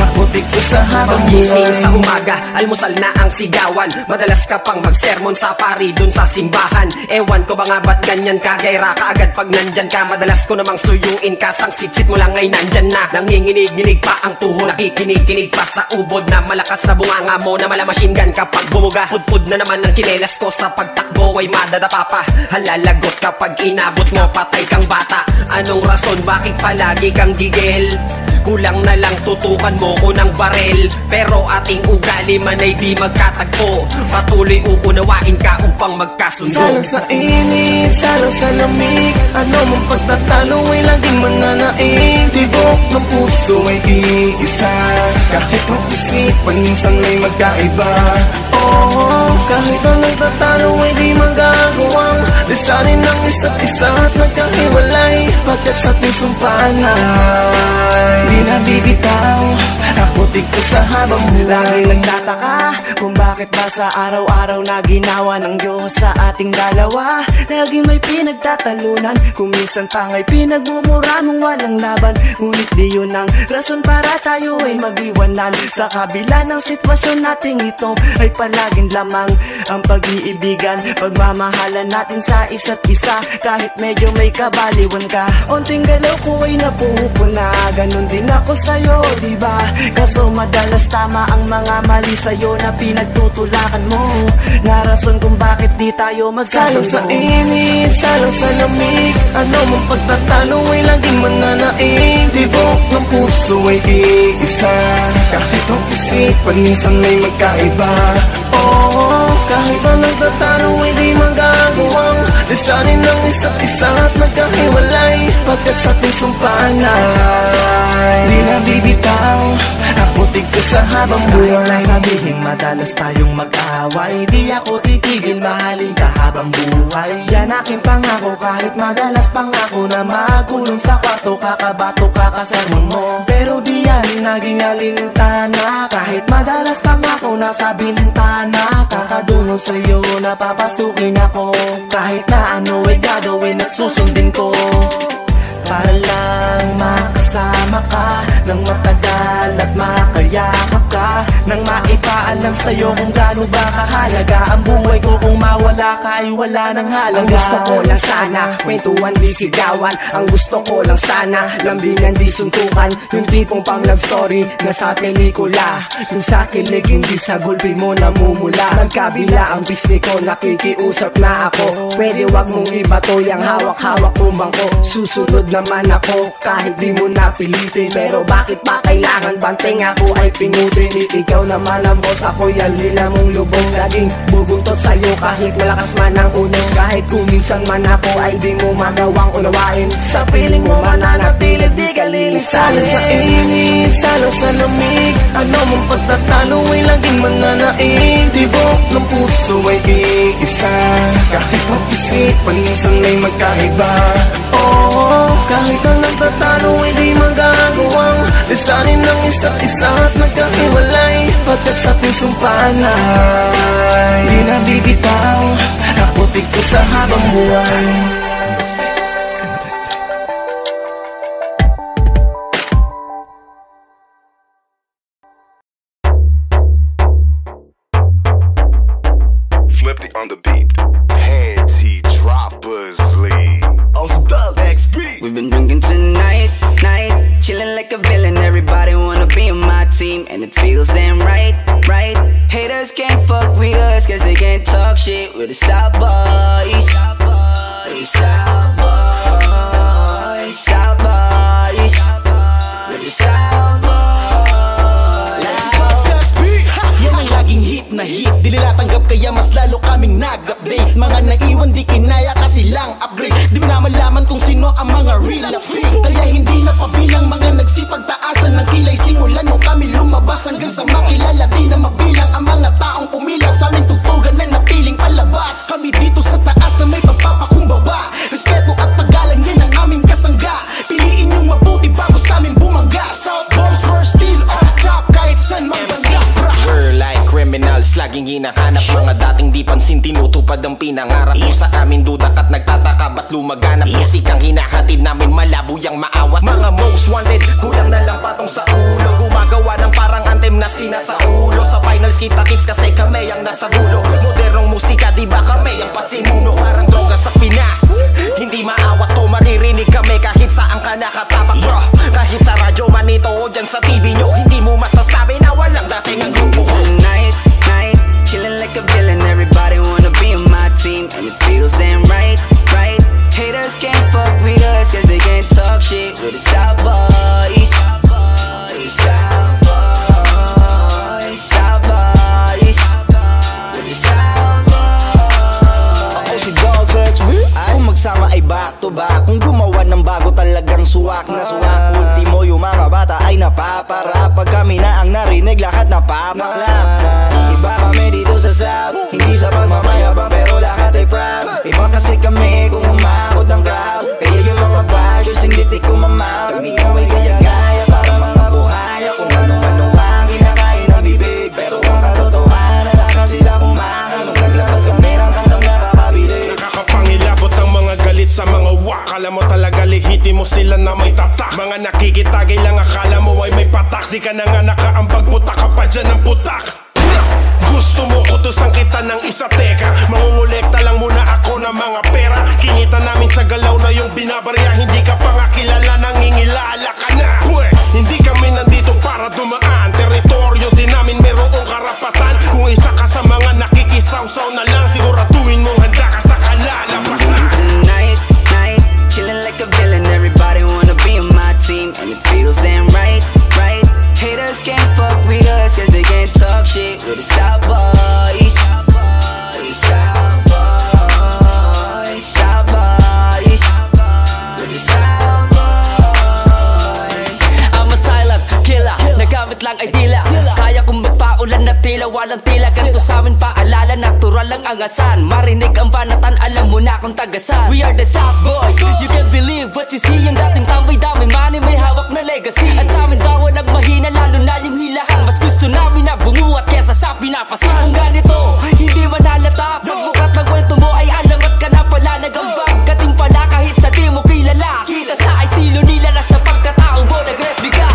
ako ko sa habang buhay. Pagising sa umaga, almusal na ang sigawan. Madalas ka pang magsermon sa pari dun sa simbahan. Ewan ko ba nga ba't ganyan ka, gaira ka agad pag nandyan ka. Madalas ko namang suyuin ka, sang sit-sit mo lang ay nandyan na. Nanginginig-nginig pa ang tuhod, nakikinig-kinig pa sa ubod na malakas na bunganga mo na machine gun kapag bumuga. Pudpud na naman ang chinelas ko sa pagtakbo ay madadapa pa. Halalagot kapag inabot mo, patay kang bata. Anong rason, bakit palagi kang gigil? Kulang na lang tutukan mo ko ng barel. Pero ating ugali man ay di magkatagpo. Patuloy uunawain ka upang magkasundo. Salang sa init, salang sa lamig, ano mong pagtatalo ay laging mananaig. Tibok ng puso ay iisa, kahit mag-isip, minsan may magkaiba. Oh, kahit ang nagtatalo ay di magagawang lisanin ng isa't isa at nagkahiwalay. Pagkat sa ating sumpaan ay di nabibitaw, aputik ko sa habang buhay. Lagi nagtataka kung bakit ba sa araw-araw na ginawa ng Diyos sa ating dalawa. Lagi may pinagtatalunan, kung minsan pa nga'y pinagmumura mong walang laban. Ngunit di yun ang rason para tayo ay mag-iwanan. Sa kabila ng sitwasyon nating ito ay palaging lamang ang pag-iibigan, pagmamahalan natin sa isa't isa. Kahit medyo may kabaliwan ka, onting galaw ko ay napupuna. Ganon din ako sa'yo, diba? Kaso madalas tama ang mga mali sa'yo na pinagtutulakan mo, na rason kung bakit di tayo magkasundo. Salang sa init, salang sa lamig, ano mong pagtatalo ay laging mananaig. Tibok ng puso ay iisa, kahit ang isipan minsan may magkaiba. Oh, kahit ang nagtatalo ay di magagawang lisanin ng isa't isa at magkahiwalay. Pagkat sa ating sumpaan ay di nabibitaw, aputik ko sa habang buhay. Sabihin madalas tayong mag-away, di ako titigil mahalin ka habang buhay. Yan aking pangako, kahit madalas pangako na magkulong sa kwarto, kakabato kakasermon mo. Pero di yan naging alintana, kahit madalas pangako nasa bintana. Kakadunong sa'yo napapasukin ako, kahit na ano ay gagawin at susundin ko. Para lang makasama ka nang matagal at makayakap ka, nang maipaalam sa'yo kung gaano ba kahalaga ang buhay ko. Kung mawala ka ay wala nang halaga. Ang gusto ko lang sana, kwentuhan di sigawan. Ang gusto ko lang sana, lambingan di suntukan. Yung tipong pang love story na sa pelikula, yung sa kilig hindi sa gulpi mo namumula. Magkabila ang pisngi ko, nakikiusap na ako. Pwede wag mong ibato yung hawak-hawak kumbang ko. Susunod naman ako kahit di mo napilitin. Pero bakit pa kailangan banteng ako ay pingutin? Ikaw naman ang boss, ako yan lila mong lubong. Laging bubuntot sa'yo kahit malakas man ang unos. Kahit kung minsan man ako ay di mo magawang unawain. Sa piling mo mananatili, di ka lilisanin. Salang sa init, salang sa lamig, ano mong pagtatalo ay laging mananaig. Tibok ng puso ay iisa, kahit mag-isipan minsan may magkaiba. Oh, kahit ang nagtatalo ay di magagawang lisanin ng isa't isa at nagkahiwalay. Pagkat sa ating sumpaan ay di nabibitaw, aputik ko sa habang buhay. Flippy on the beat. Panty droppers lead. We've been drinking tonight, chilling like a villain. Everybody wanna be on my team, and it feels damn right. Haters can't fuck with us, cause they can't talk shit. We're the South Boys. South Boys. We're the South Boys. Yan ang laging hit na hit, di nila tanggap kaya mas lalo kaming nag-update. Mga naiwan di kinaya kasi lang upgrade. Di mo na malaman kung sino ang mga real fake. Kaya hindi na pabilang mga nagsipagtaasan ng kilay. Simulan nung kami lumabas hanggang sa makilala. Di na mabilang ang mga taong pumila sa aming tugtugan na napiling palabas. Kami dito sa taas na may pagpapakumbaba. Respeto at paggalang yan ang aming kasangga. Piliin yung mabuti bago sa aming bumangga. South Boys, we're still on top kahit saan magbangga. We're like criminals, laging hinahanap. Mga dating di pansin, tinutupad ang pinangarap mo. Sa amin dudak at nagtataka, ba't lumaganap? Musikang hinahatid namin, malabo yang maawat. Mga most wanted, kulang na lang patong sa ulo. Gumagawa ng parang anthem na sinasaulo. Sabay finals kita-kits kasi kami ang nasa dulo. Modernong musika, di ba kami ang pasimuno? Parang droga sa Pinas, hindi maawat to, maririnig kami kahit saan ka nakatapak bro. Kahit sa radyo man ito o dyan sa TV nyo, hindi mo masasabi na walang dating ang grupo ko. Tonight, night, chillin' like a villain. Everybody wanna be on my team, and it feels damn right, right. Haters can't fuck with us, cause they can't talk shit with the South Boys. South Boys, South Boys, South Boys, with the South Boys. Ako si Dog Sex, kung magsama ay back to back. Kung gumawa ng bago talagang suwak na suwak. Ultimo yung mga bata ay napapara. Pag kami na ang narinig, lahat napapaklap. Iba kami dito sa South, hindi sa pagmamayabang pero lahat ay proud. Iba kasi kami kung umakot ng crowd. Kaya yung mga bashers hindi ko mamaw. Kami ay gaya-gaya para mga buhaya. Kung ano-ano ang kinakain ng bibig, pero ang katotohanan na sila kumakan. Nung naglabas kami ng kantang nakakabili. Nakakapangilabot ang mga galit sa mga wak. Alam mo talaga lihiti mo sila na may tatak. Mga nakikitagay lang akala mo ay may patak. Di ka na nga nakaambag, putak ka pa dyan ng putak. Gusto mo utusan kita ng isa, teka, mangungulekta lang muna ako ng mga pera. Kinita namin sa galaw na yung binabarya. Hindi ka pa nga kilala, nangingilala ka na. Pwe, hindi kami nandito para dumaan. Teritoryo din namin merong karapatan. Kung isa ka sa mga nakikisaw-saw na lang, siguraduhin mong handa ka sa kalalabasan. Tonight, night, chillin' like a villain. Everybody wanna be on my team, and it feels damn right, right. Haters can't fuck with us, cause they can't talk shit with the South Boys. South Boys, South Boys, South Boys, with the South Boys. I'm a silent killer, nagamit lang ay dila. Kaya kong magpaulan na tila, walang tila. Ganto sa amin paalala, natural lang ang asan. Marinig ang banatan, alam mo na kung tagasan. We are the South Boys, you can't believe what you see. Yung dating tambay dami, money may hawak na legacy. At sa amin bawal ang mahina, lalo na yung hilahan. Mas gusto namin na bumuhat kesa sa pinapasin. Kung ganito, hindi man halata. Pagbukat ng kwento mo ay alamat ka na pala. Nagambag ka din pala kahit sa di mo kilala. Kita sa estilo nila na sa pagkatao mo nagreplika.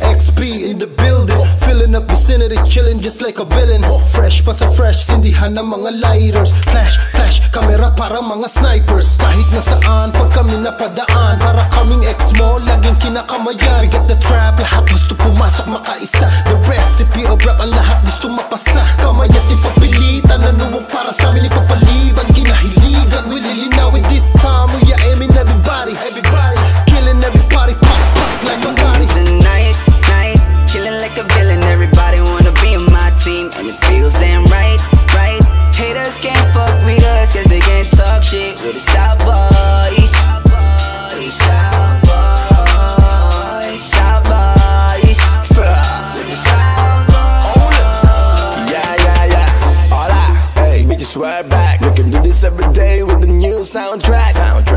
XP in the building, filling up vicinity, chilling just like a villain. Fresh pa sa fresh, sindihan ng mga lighters. Flash, flash, camera para mga snipers. Kahit nasaan, pag kami napadaan, para kaming ex-mo, laging kinakamayan. We got the trap, lahat gusto pumasok makaisa. The recipe of rap, ang lahat gusto mapasa. Kamay at ipapilitan, nanuwag para sa amin ipapaliban. Kinahiligan, we lilinawin this time. We are aiming everybody, everybody, killing everybody, pop, pop like a body. Tonight, night, chillin' like a villain. Everybody wanna be on my team, and it feels damn right, right. Haters can't fuck with us, cause they can't talk shit with the South Boys. South Boys, South Boys, South Boys, with the South Boys. Yeah. Hola, hey, bitches right back. We can do this every day with the new soundtrack.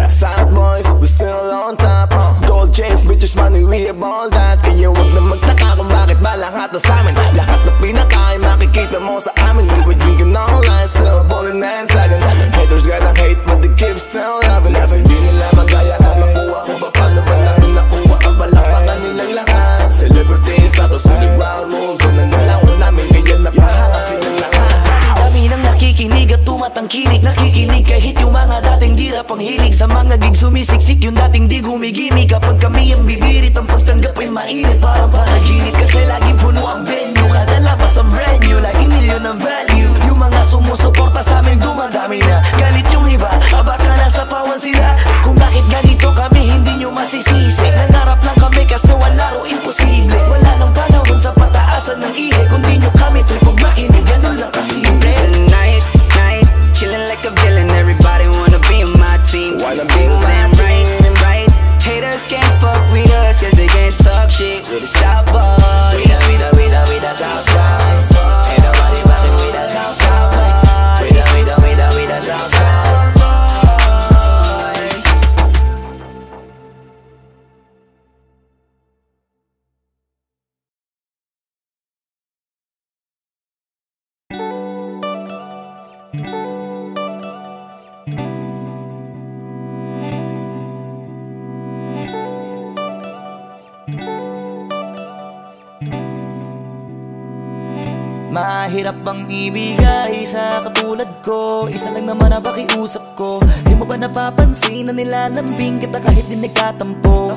South Boys, we still on top. Gold chains, bitches, money, we have all that. Kaya wag na magtaka kung bakit ba lahat na sa amin. Lahat na pinaka ay makikita mo sa amin. We were drinking all night, still balling and tagging. Haters gonna hate, but they keep still loving us. Hindi nila magaya ang makuha mo pa. Paano ba namin nakuha ang balapakan nilang lahat? Celebrity status, underground moves. Ang nanalawan namin, kaya napahanga silang lahat. Dami nang nakikinig at tumatangkilik. Nakikinig kahit yung mga dating di rap ang hilig. Sa mga gig sumisiksik yung dating di gumigimik. Kapag kami ang bibirit, ang pagtanggap ay mainit. Parang panaginip kasi laging puno ang venue. Kada labas ang brand new, laging milyon ang value. Yung mga sumusuporta sa amin dumadami na. Galit yung iba, baka nasa pawan sila. Kung bakit ganito kami, hindi nyo masisisi. Nangarap lang kami kasi wala ro imposible. Wala nang panahon sa pataasan ng ihe. Kundi nyo kami tripog makinig, ganun lang kasimple. Tonight, night, chillin' like a villain. Everybody wanna be on my team, Wanna be feels on my damn right, team. right. Haters can't fuck with us, cause they can't talk shit with the South Boys. With the Mahirap bang ibigay sa katulad ko? Isa lang naman na pakiusap ko. Di mo ba napapansin na nilalambing kita kahit di nagkatampo?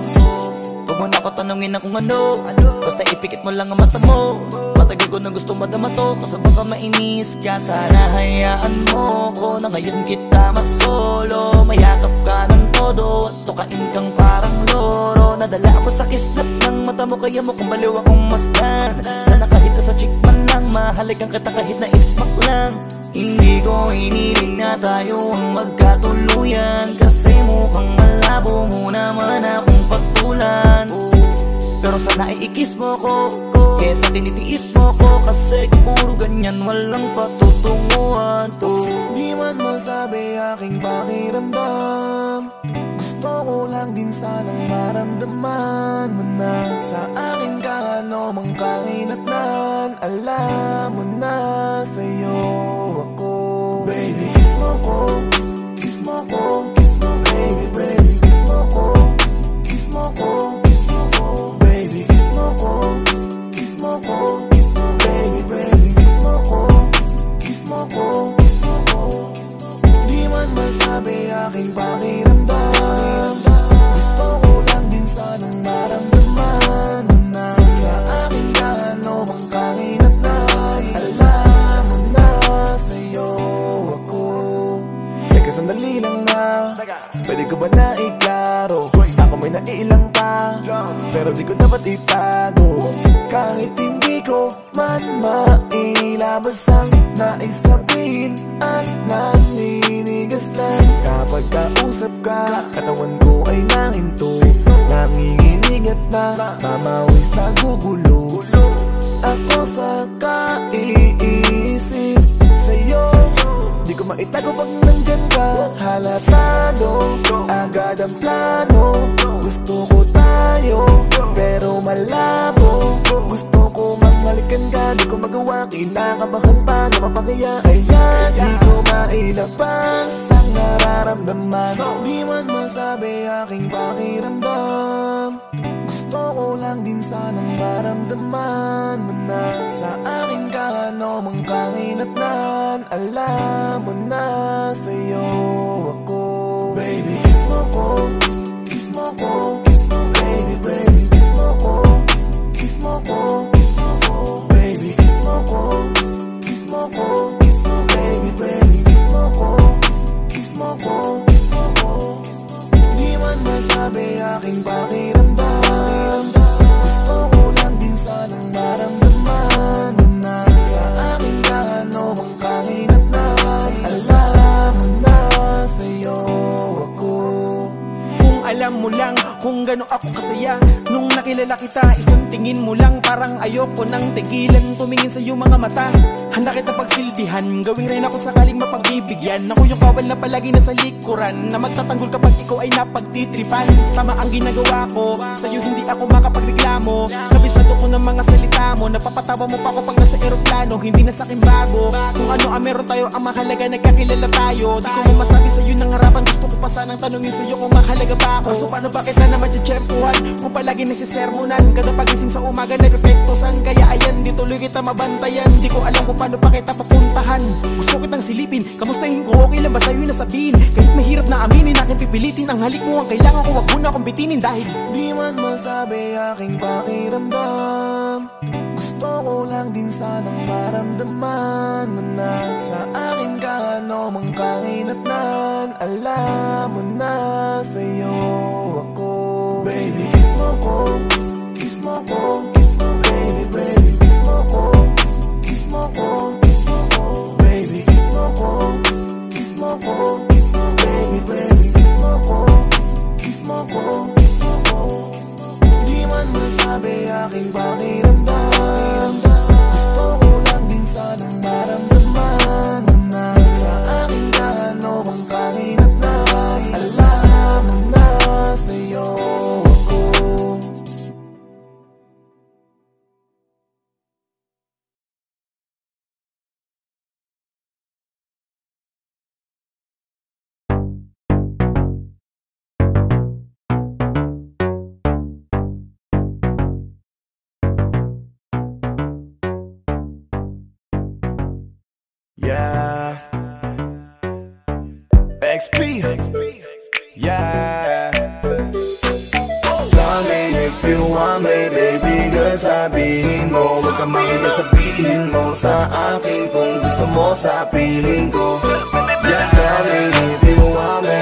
Huwag mo na ako tanungin na kung ano, basta ipikit mo lang ang mata mo. Matagal ko na gusto madama to, kasi baka mainis ka. Sana hayaan mo ko na ngayon kita masolo. Mayakap ka ng todo at tukain kang parang loro. Nadala ako sa kislat ng mata mo, kaya mo kung baliw akong masdan. Sana kahit sa chick man lang, mahalikan kita kahit na ismak lang. Hindi ko hiniling na tayo ang magkatuluyan, kasi mukhang malabo mo naman akong pagtulan. Pero sana iikis mo ko, kesa tinitiis mo ko, kasi kung puro ganyan walang patutunguhan to. Di man masabi aking pakiramdam, gusto ko lang din sanang maramdaman mo na sa akin ka ano mang kahinatnan. Alam mo na sa'yo ako. Baby, kiss mo ko, kiss mo ko, kiss mo baby, baby, kiss mo ko, kiss mo ko, kiss mo ko, baby, kiss mo ko, kiss mo ko, kiss mo baby, baby, kiss mo ko, kiss mo ko, kiss mo ko. Di man masabi aking pakiramdam, gusto ko lang din sanang maramdaman mo na sa akin ka ano mang kahinatnan. Alam mo na sa'yo ako. Teka sandali lang na, pwede ko ba na iklaro? Ako may nailang pa, pero di ko dapat itago. Kahit hindi ko man mailabas ang nais sabihin at naninigas lang. Kapag kausap ka, katawan ko ay nahinto, nanginginig at namamawis na gugulo. Ako sa kaiisip sa'yo, di ko maitago pag nandyan ka. Halatado, agad ang plano. Gusto ko tayo, pero malabo. Gusto ko manghalikan ka, di ko magawa. Kinakabahan pa, napapakiya. Kaya di ko mailabas ang nararamdaman. Di man masabi aking pakiramdam, gusto ko lang din sanang maramdaman mo na sa akin ka ano mang kahinatnan. Alam mo na sa'yo ako. Baby, kiss mo ko, kiss mo ko, kiss mo baby, baby, kiss mo ko, kiss mo ko, kiss mo ko, baby, kiss mo ko, kiss mo ko, kiss mo baby, baby, kiss mo ko, kiss mo ko, kiss mo ko. Di man masabi aking pakiramdam, gusto ko lang din sanang maramdaman mo na sa akin ka ano mang kahinatnan. Alam mo na sa'yo ako. Kung alam mo lang kung gano'n ako kasaya nung nakilala kita, isang tingin mo lang parang ayoko nang tigilan tumingin sa iyong mga mata. Handa kita pagsilbihan, gawing rin ako sakaling mapagbibigyan. Ako yung kawal na palagi nasa likuran, na magtatanggol kapag ikaw ay napagtitripan. Tama ang ginagawa ko, sa'yo hindi ako makapagreklamo. Kabisado ko ng mga salita mo, napapatawa mo pa ako pag nasa eroplano. Hindi na sa'kin bago, kung ano ang meron tayo, ang mahalaga nagkakilala tayo. Di ko mo masabi sa'yo ng harapan, gusto ko pa sanang tanungin sa'yo kung mahalaga ba ako. So paano ba kita na matsyempuhan kung palagi nagsisermonan? Kada pagising sa umaga nag-epektosan, kaya ayan di tuloy kita mabantayan. Di ko alam kung paano pa kita papuntahan. Gusto kitang silipin, kamustahin ko, okay lang ba sa'yo na sabihin? Kahit mahirap na aminin, aking pipilitin ang halik mo. Ang kailangan ko, wag mo na akong bitinin dahil di man masabi aking pakiramdam, gusto ko lang din sanang maramdaman mo na sa akin ka ano mang kahinatnan. Alam mo na sa'yo ako. Baby, kiss mo ko, kiss mo ko, kiss mo baby, baby, kiss mo ko, kiss mo ko, kiss mo ko, baby, kiss mo ko, kiss mo ko, kiss mo baby, baby, kiss mo ko, kiss mo ko, kiss mo ko. Di man masabi aking pakiramdam, gusto ko lang din sanang maramdaman mo na sa akin ka ano mang kahinatnan. XP. Yeah. Tell me if you want me, baby girl, sabihin mo. Huwag ka mahiya, sabihin mo sa akin kung gusto mo sa piling ko. Yeah, tell me if you want me,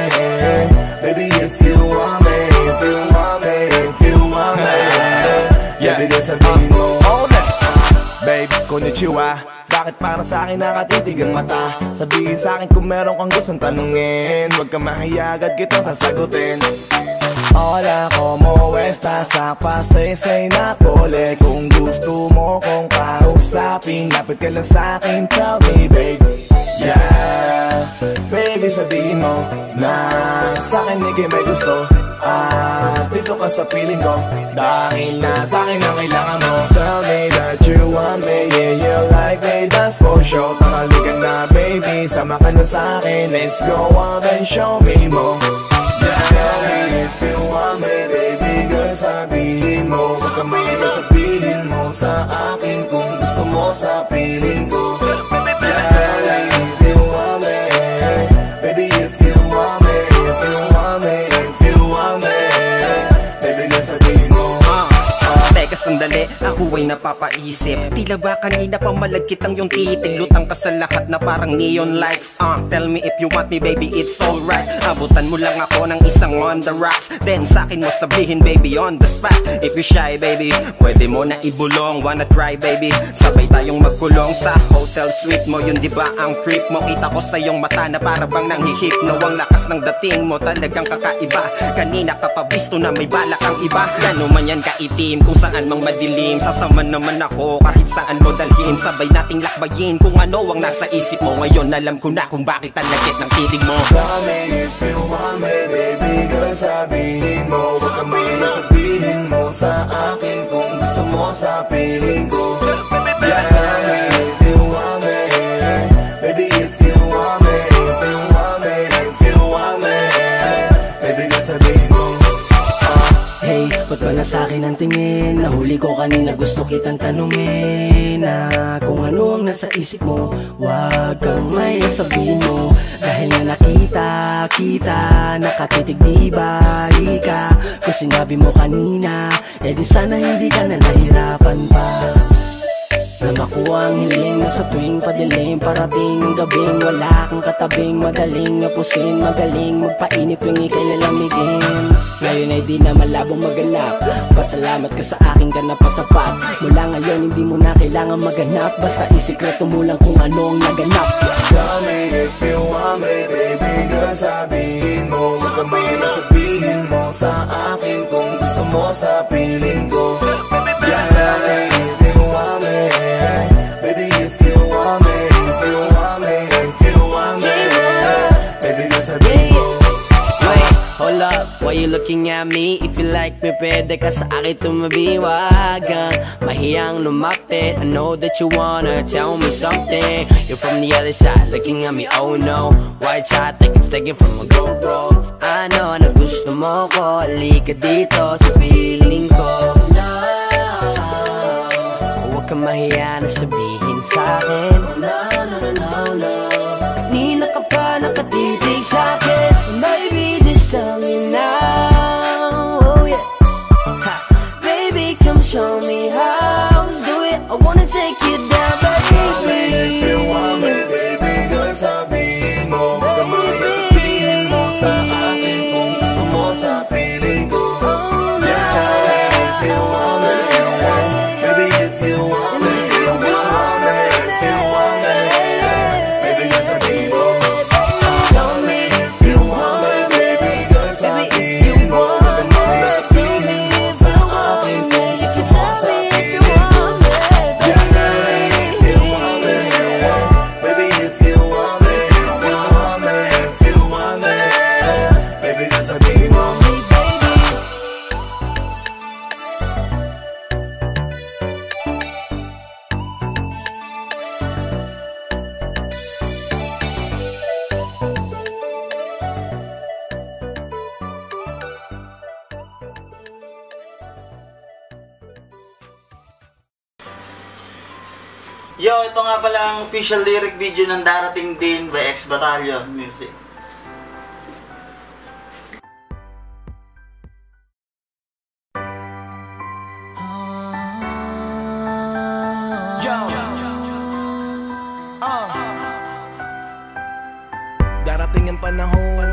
baby, if you want me, if you want me, if you want me. Baby girl, sabihin mo. Babe, konnichiwa. Bakit parang sa'kin nakatitig ang mata? Sabihin sa'kin kung meron kang gustong tanungin. Huwag ka mahiya, agad kitang sasagutin. Hola, como estás? Pasaysay na pole. Kung gusto mo kong kausapin, lapit ka lang sa'kin, tell me babe. Yeah, baby sabihin mo na sa'kin ikay may gusto. Dito ka sa piling ko, dahil na sa'kin ang kailangan mo. Tell me that you want me, yeah, you like me, that's for sure. Pakalikan na baby, sama ka na sa'kin. Let's go out and show me more. Tell me if you want me, baby girl, sabihin mo. Huwag ka mahiya, sabihin mo sa akin kung gusto mo sa piling ko. Tell me if you want me, baby, if you want me, if you want me, if you want me, baby girl, sabihin mo. Teka sandali, ako ay napapaisip. Tila ba kanina pa malagkit ang yung titig. Lutang ka sa lahat na parang neon lights. Tell me if you want me baby, it's alright. Abutan mo lang ako ng isang on the rocks. Then sa'kin mo sabihin baby on the spot. If you shy baby, pwede mo na ibulong. Wanna try baby, sabay tayong magkulong sa hotel suite mo. Yun diba ang trip mo? Kita ko sa iyong mata na para bang nanghihipno. Ang lakas ng dating mo talagang kakaiba. Kanina ka pa bisto na may balak ang iba. Gano man yan kaitim, kung saan mang madilim. Sasama naman ako kahit saan mo dalhin. Sabay nating lakbayin kung ano ang nasa isip mo. Ngayon alam ko na kung bakit ang lagit ng titig mo. Tell me if you want me, baby girl, sabihin mo. Huwag ka mahiya, sabihin mo sa akin kung gusto mo sa piling ko. Yeah, tell me if you want me, baby, if you want me, if you want me, if you want me, baby girl, sabihin mo. Hey, ba't ba na sa'kin ang tingin? Nahuli ko kanina, gusto kitang tanungin na kung ano ang nasa isip mo. Huwag kang may sabihin mo. Dahil na nakita, nakatitig di ba ka? Kung sinabi mo kanina, di sana hindi ka na nahirapan pa. Na makuha ang hiling na sa tuwing padilim. Parating ang gabing, wala kang katabing. Madaling ngapusin, magaling magpainit tuwing ikay lalamigin. Ngayon ay di na malabong maganap. Pasalamat ka sa aking ganap at tapat. Mula ngayon hindi mo na kailangan maganap. Basta isikreto mo lang kung anong naganap. Tell me if you want me, baby girl, sabihin mo. Huwag ka mahiya, sabihin mo sa akin kung gusto mo sa piling ko. Yeah, tell me if you want me, baby, if you want me, if you want me, if you want me, baby girl, sabihin mo. Hold up, why you looking at me? If you like me, pwede ka sa akin tumabi. Wag kang mahiyang lumapit. I know that you wanna tell me something. You're from the other side, looking at me, oh no. White shot, like it's taken from a GoPro. I know na gusto mo ko. Halika dito sa piling ko. Huwag kang mahiya na sabihin sa'kin. No. Kanina ka pa nakatitig sa'kin. Baby, just tell me now, oh yeah. Baby, come show me how to do it. I wanna take you down, baby. If you want me, baby girl, sabihin mo. Huwag ka mahiya, sabihin mo sa akin kung gusto mo sa piling ko. Yeah, if you want me, baby, if you want me, if you want me, if you want me, baby girl, sabihin mo. Tell me if you want me, baby girl, sabihin mo. Huwag ka mahiya, sabihin mo sa akin kung gusto mo sa piling ko. Yeah, if you want me, baby, if you want me, if you want me, if you want me, baby girl, sabihin mo. Yo, ito nga pala ang official lyric video ng Darating Din by X Battalion Music. 'Yo, ito nga pala ang official lyric video ng Darating Din by X Battalion Music. 'Yo, ito nga pala ang official lyric video ng Darating Din by X Battalion Music. 'Yo, ito nga pala ang official lyric video ng Darating Din by X Battalion Music. panahon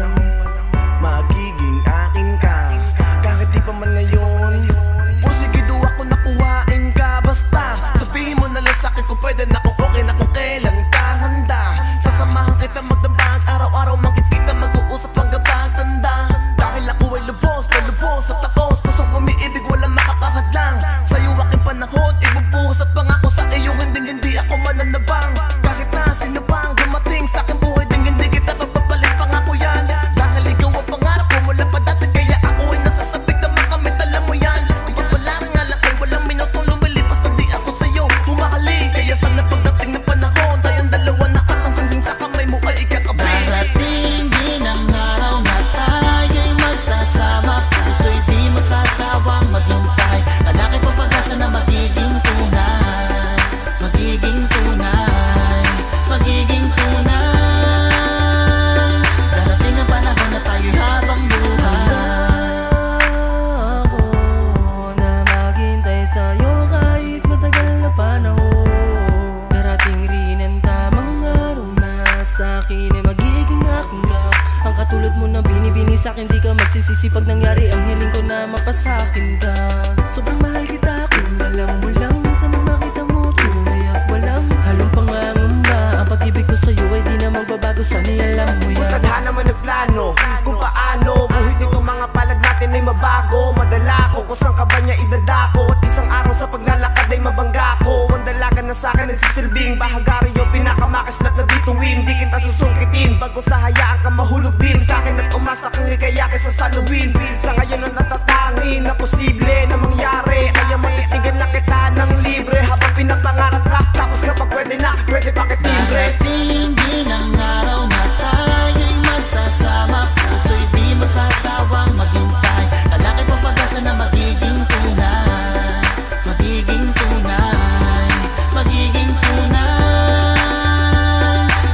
magiging akin ka. Kahit di pa man ngayon, porsigido ako nakuhain ka. Basta sabihin mo na lang sa'kin kung pwede na, kung okay na, kung kailan ka handa. Sasamahan kita magdambag, araw-araw magkikita, mag-uusap hanggang pagtanda. Dahil ako ay lubos, palubos at takos, pusong umiibig, walang makakahadlang. Sa'yo aking panahon, ibubuhos at pangako sa iyo, hindi ako mananabang. Kahit na sino pang dumating sa aking buhay, hindi kita papapalit, pangako yan. Dahil ikaw ang pangarap ko mula pa dati, kaya ako ay nasasabik na makamit, alam mo yan. Kung papalaran nga lang ay walang minutong lumilipas na di ako sa'yo humahali. Kaya sana pagdating ng panahon, tayong dalawa na at ang sangsing sa kamay mo ay ikakabit. Darating din ang araw na tayo'y magsasama, puso'y di magsasawang maghintay. Lalaki pa pag-asa na magiging tunay, magiging tunay, magiging tunay. Darating ang panahon na tayo'y habang buhay. Ako na maghintay sa'yo kahit matagal na panahon. Darating rin ang tamang araw na sa'kin ay magiging akin ka. Ang katulad mo na binibini sa'kin, di ka magsisisi pag nangyari ang hiling ko na mapasakin ka. Sobrang mahal kita, kung alam mo lang, sana makita mo tunay at walang halong pangangamba. Ang pag-ibig ko sa'yo ay di na magbabago, sana'y alam mo yan. Kung tadhana man nagplano, kung paano buhit nitong mga palad natin ay mabago. Madala ko kung saan ka ba niya idadako, at isang araw sa paglalakad ay mabangga ko. Ang dalaga na sa'kin nagsisilbing bahagaryo, pinakamakislat na bituin. Di kita susungkitin bago sa hayaan ka mahulog din sa'kin, at umasa kang ikayaki sa saluhin. Sa ngayon ang natatangin na posible na mangyari ay ang matitigan na kita ng libre. Habang pinapangarap ka, tapos kapag pwede na, pwede pa kitimbre. Darating din ang araw na tayo'y magsasama, puso'y di magsasawang maghintay. Lalaki pa pag-asa na magiging tunay, magiging tunay, magiging tunay.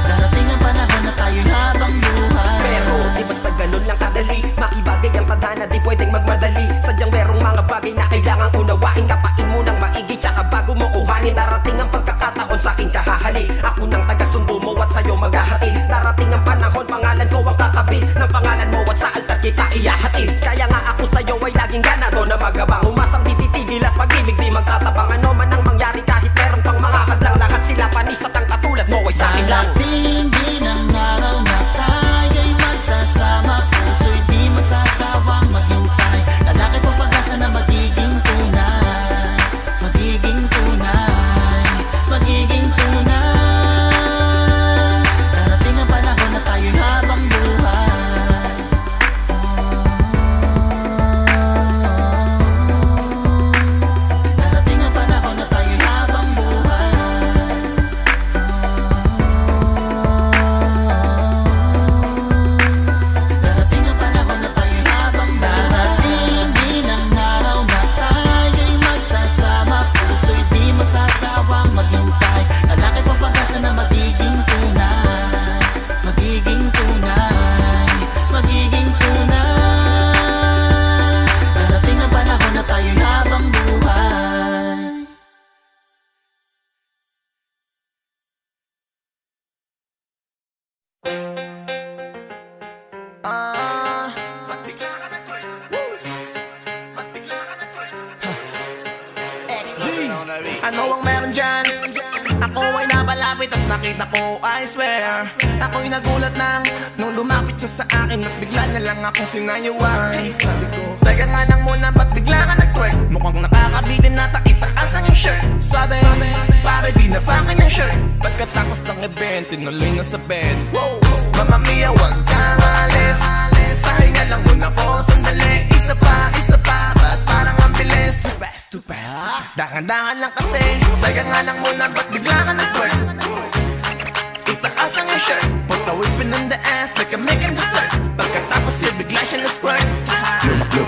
Darating ang panahon na tayo'y habang buhay. Pero di basta ganun lang kadali, makibagay ang tadhana, di pwedeng magmadali. Sadyang merong mga bagay na kailangang unawain, kapain mo ng maigi, tsaka bago mo kuhanin. Darating ang pagkakataon sa'kin kahahali, ako nang taga-sundo mo at sa'yo maghahatid. Darating ang panahon, pangalan ko ang kakabit ng pangalan mo, at sa altar kita iyahatid. Kaya nga ako sa'yo ay laging ganado na magabang, umasang di titigil at pag-ibig di magtatabang. Ano man ang mangyari kahit merong pang mga hadlang, lahat sila panis at ang katulad mo ay sa'kin lang. Darating din ang araw na tayo'y magsasama, puso'y di magsasawang maghintay. Lalaki pa pag-asa na magiging tunay, magiging tunay, magiging tunay. Darating ang panahon na tayo'y habang buhay. Darating ang panahon na tayo'y habang buhay. Darating ang panahon na tayo'y habang buhay. Darating din ang araw na tayo'y magsasama, puso'y di magsasawang maghintay. Lalaki pa pag-asa na magiging tunay, magiging tunay, magiging tunay. Darating ang panahon na tayo'y habang buhay. Ano ang meron dyan? Ako ay napalapit at nakita ko, I swear. Ako'y nagulat nung lumapit siya sa akin, at bigla na lang akong sinayaway. Sabi ko, teka nga nang muna, ba't bigla ka nag-twerk? Mukhang nakakabitin na itaas ang yung shirt. Sabi, pare binapakin yung shirt. Pagkatapos ng event, tinuloy na sa bed. Mamma mia, wag kang alis. Pahinga lang muna ko, sandali. Isa pa, ba't parang ang bilis? Too fast. Dahan-dahan lang kasi. Teka nga lang muna, ba't bigla ka nag-twerk? Itaas ang yung shirt, put the whipping in the ass like a making dessert. Pagkatapos niya bigla siya nag-squirt.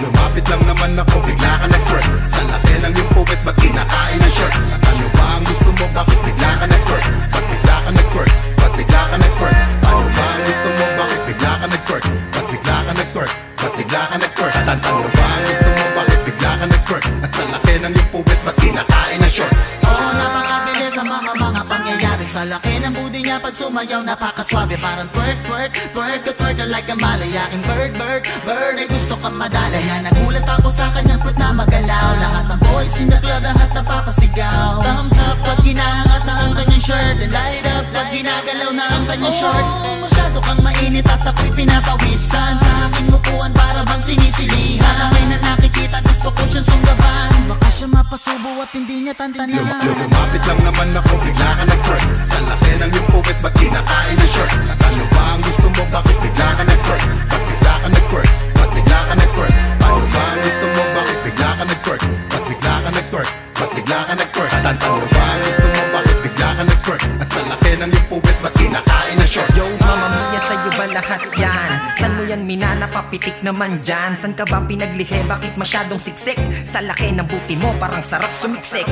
Lumapit lang naman ako, bigla ka nag-twerk. Sa laki ng yung puwet, ba't kinakain ang shirt? At ano ba ang gusto mo, bakit bigla ka nag-twerk? Ba't bigla ka nag-twerk? Ba't bigla ka nag-twerk? Ano ba ang gusto mo, bakit bigla ka nag-twerk? Ba't bigla ka nag-twerk? Ba't bigla ka nag-twerk? At ano ba ang gusto mo, bakit bigla ka nag-twerk? At sa laki ng yung puwet, ba't kinakain ang shirt? Oo, napakabilis ang mga pangyayari Sa laki ng booty niya pag sumayaw napakaswabe. Parang twerk, twerk, twerk, twerk like a malayaking bird, bird, bird. Ay gusto kang madalaya. Nagulat ako sa kanyang put na magalaw. Lahat ng boys in the club, lahat napapasigaw. Thumbs up pag ginahangat na ang kanyang shirt, and light up pag ginagalaw na ang kanyang short. Masyado kang mainit at ako'y pinapawisan. Sa aking upuan para bang sinisilihan. Sa laki na nakikita gusto ko siyang sunggaban. Baka siya mapasubo at hindi niya tantanan. Lumapit lang naman ako, bigla ka nag-twerk. Sa laki ng iyong puwet, ba't kinakain ng shirt? At ano ba ang gusto mo, bakit bigla ka nag-twerk? Ba't bigla ka nag-twerk? Ba't bigla ka nag-twerk? Ano ba ang gusto mo, bakit bigla ka nag-twerk? Ba't bigla ka nag-twerk? Ba't bigla ka nag-twerk? At ano ba ang gusto mo, bakit bigla ka nag-twerk? At sa laki ng iyong puwet, ba't kinakain ng shirt? Yo, Mamma Mia, sa'yo ba lahat yan? San mo yan minanapapitik naman dyan? San ka ba pinaglihe? Bakit masyadong siksik? Sa laki ng buti mo parang sarap sumiksik.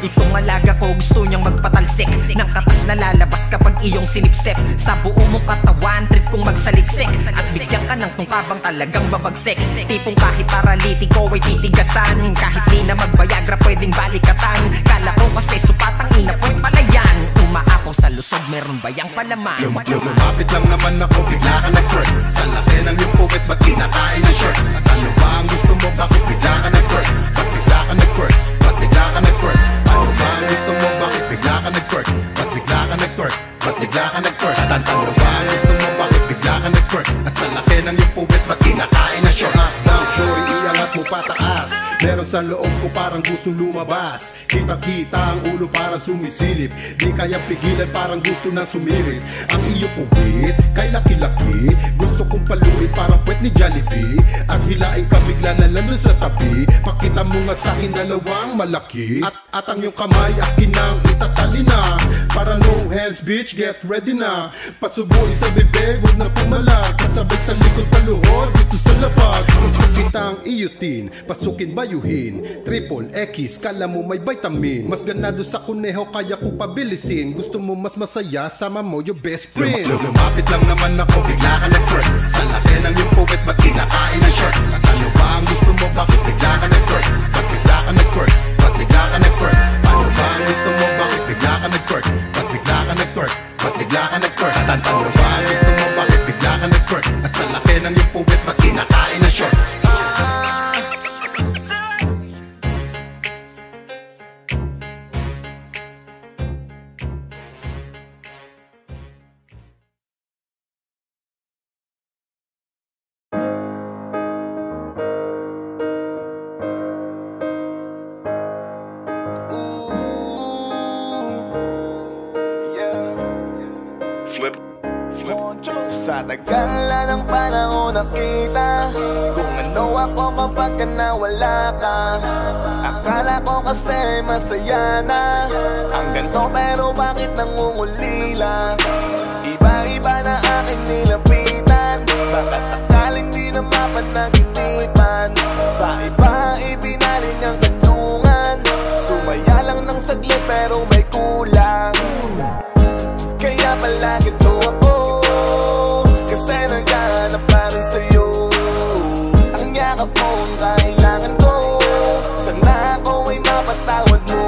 Itong alaga ko gusto niyang magpatalsik. Nang katas na lalabas kapag iyong sinipsip. Sa buo mong katawan, trip kong magsaliksik. At bigyan ka ng tungkabang talagang babagsik. Tipong kahit paralitiko ay titigasan. Kahit di na magbayagra pwedeng balikatan. Kala ko kasi supatang inapoy pala yan. Umaapaw sa lusog, meron ba yang palaman? Lumapit lang naman ako, bigla ka nag-twerk. Sa laki ng iyong puwet, ba't kinakain ng shirt? At ano ba ang gusto mo, bakit bigla ka nag-twerk? Ba't bigla ka nag-twerk? Ba't bigla ka nag-twerk? Ano ba ang gusto mo, bakit bigla ka nag-twerk? Ba't bigla ka nag-twerk? Ba't bigla ka nag-twerk? At ano ba ang gusto mo, bakit bigla ka nag-twerk? At sa laki ng iyong puwet, ba't kinakain ng shirt? Down, shorty, iangat mo pataas. Meron sa loob ko parang gustong lumabas. Kita-kita ang ulo parang sumisilip. Di kaya pigilan parang gusto nang sumirit. Ang iyo puwit, kay laki-laki. Gusto kong paluin parang puwet ni Jollibee. At hilain ka bigla na lang sa tabi. Pakita mo nga sa'kin dalawang malaki. At ang iyong kamay akin nang itatali na. Para no hands bitch, get ready na. Pasubuin sa bibig, huwag na pumalag. Kasabay sa likod paluhod, dito sa lapag. Kita ang iyotin, pasukin bayuhin. Triple X, kala mo may vitamin. Mas ganado sa kuneho, kaya ko pabilisin. Gusto mo mas masaya, sama mo your best friend. Lumapit lang naman ako, bigla ka nag-twerk. Sa laki ng iyong puwet, ba't kinakain ng shirt? At ano ba ang gusto mo, bakit bigla ka nag-twerk? Ba't bigla ka nag-twerk? Ba't bigla ka nag-twerk? Ano ba ang gusto mo, bakit bigla ka nag-twerk? Ba't bigla ka nag-twerk? Ba't bigla ka nag-twerk? At ano ba ang gusto mo, bakit bigla ka nag-twerk? At sa laki ng iyong puwet, ba't kinakain ng shirt? Sa tagal na ng panahon nakita kung ano ako kapag ka nawala ka. Akala ko kasi masaya na ang ganto, pero bakit nangungulila? Iba-iba na aking nilapitan, baka sakaling di na mapanaginipan. Sa iba ibinaling ang kandungan, sumaya lang ng saglit pero may kulang. Kaya palagi to ako, kasi naghahanap pa rin sa'yo. Ang yakap mo ang kailangan ko, sana ako ay mapatawad mo.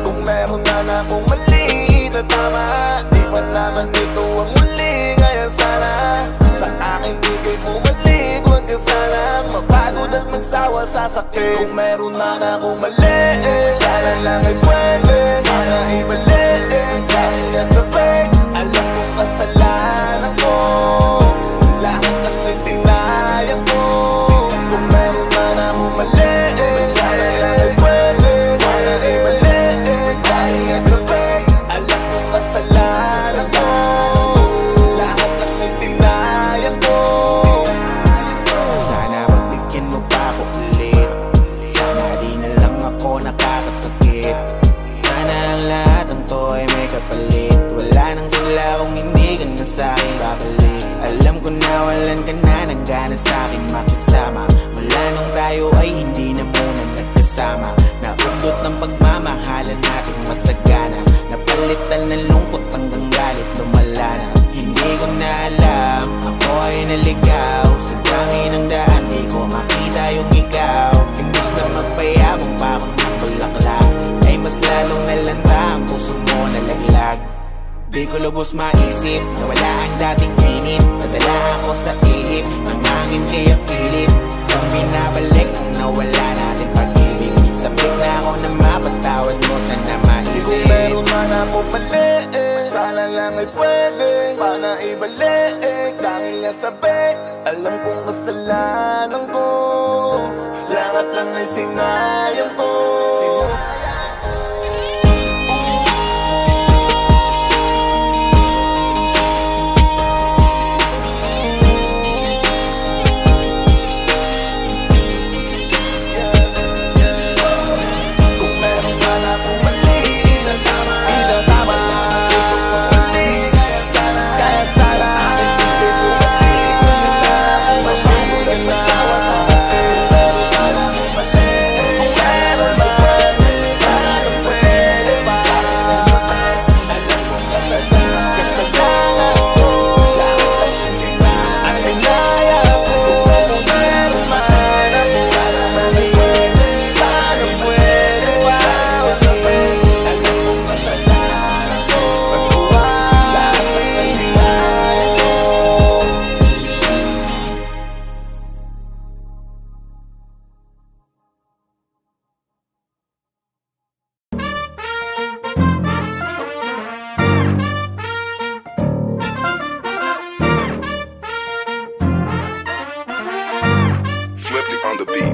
Kung meron na akong mali na tama, di pa naman ito ang muli. Kaya sana sa akin di kay bumalik. Huwag ka sanang mapagod at magsawa sa sakit. Kung meron man akong mali, sana lang ay pwede para ibalik. Dahil nasabay, alam kong kasalanan ko, lahat ng may sinayang ko. Kung meron man akong mali, sana lang ay pwede para ibalik. Dahil nasabay, alam kong kasalanan ko, lahat ng may sinayang ko. Sana magbigyan mo pa ako ulit, sana di na lang ako nakakasakit. Sana ang lahat ng to ay may kapalit. Wala nang sila kung hindi ka na sa'kin babalik. Alam ko na walan ka na ng gana sa'kin makisama. Mula nung tayo ay hindi na muna nagkasama. Naudot ng pagmamahalan natin masagana. Napalitan ng lungkot hanggang galit lumala na. Hindi ko na alam, ako ay naligaw. Sa dami ng daan di ko makita yung ikaw. Imbis na magpayabong parang ng bulaklak, ay mas lalong nalanta ang puso mo nalaglag. Di ko lubos maisip na wala ang dating init. Padala ako sa ihip, ang hangin kaya pilit. Kung binabalik ang nawala natin pag-ibig, sabik na ako na mapatawad mo, sana maisip. Di kung meron man ako mali, sana lang ay pwede, pana ibalik. Dahil nga sabi, alam kong kasalanan ko, lahat lang ay sinayang ko.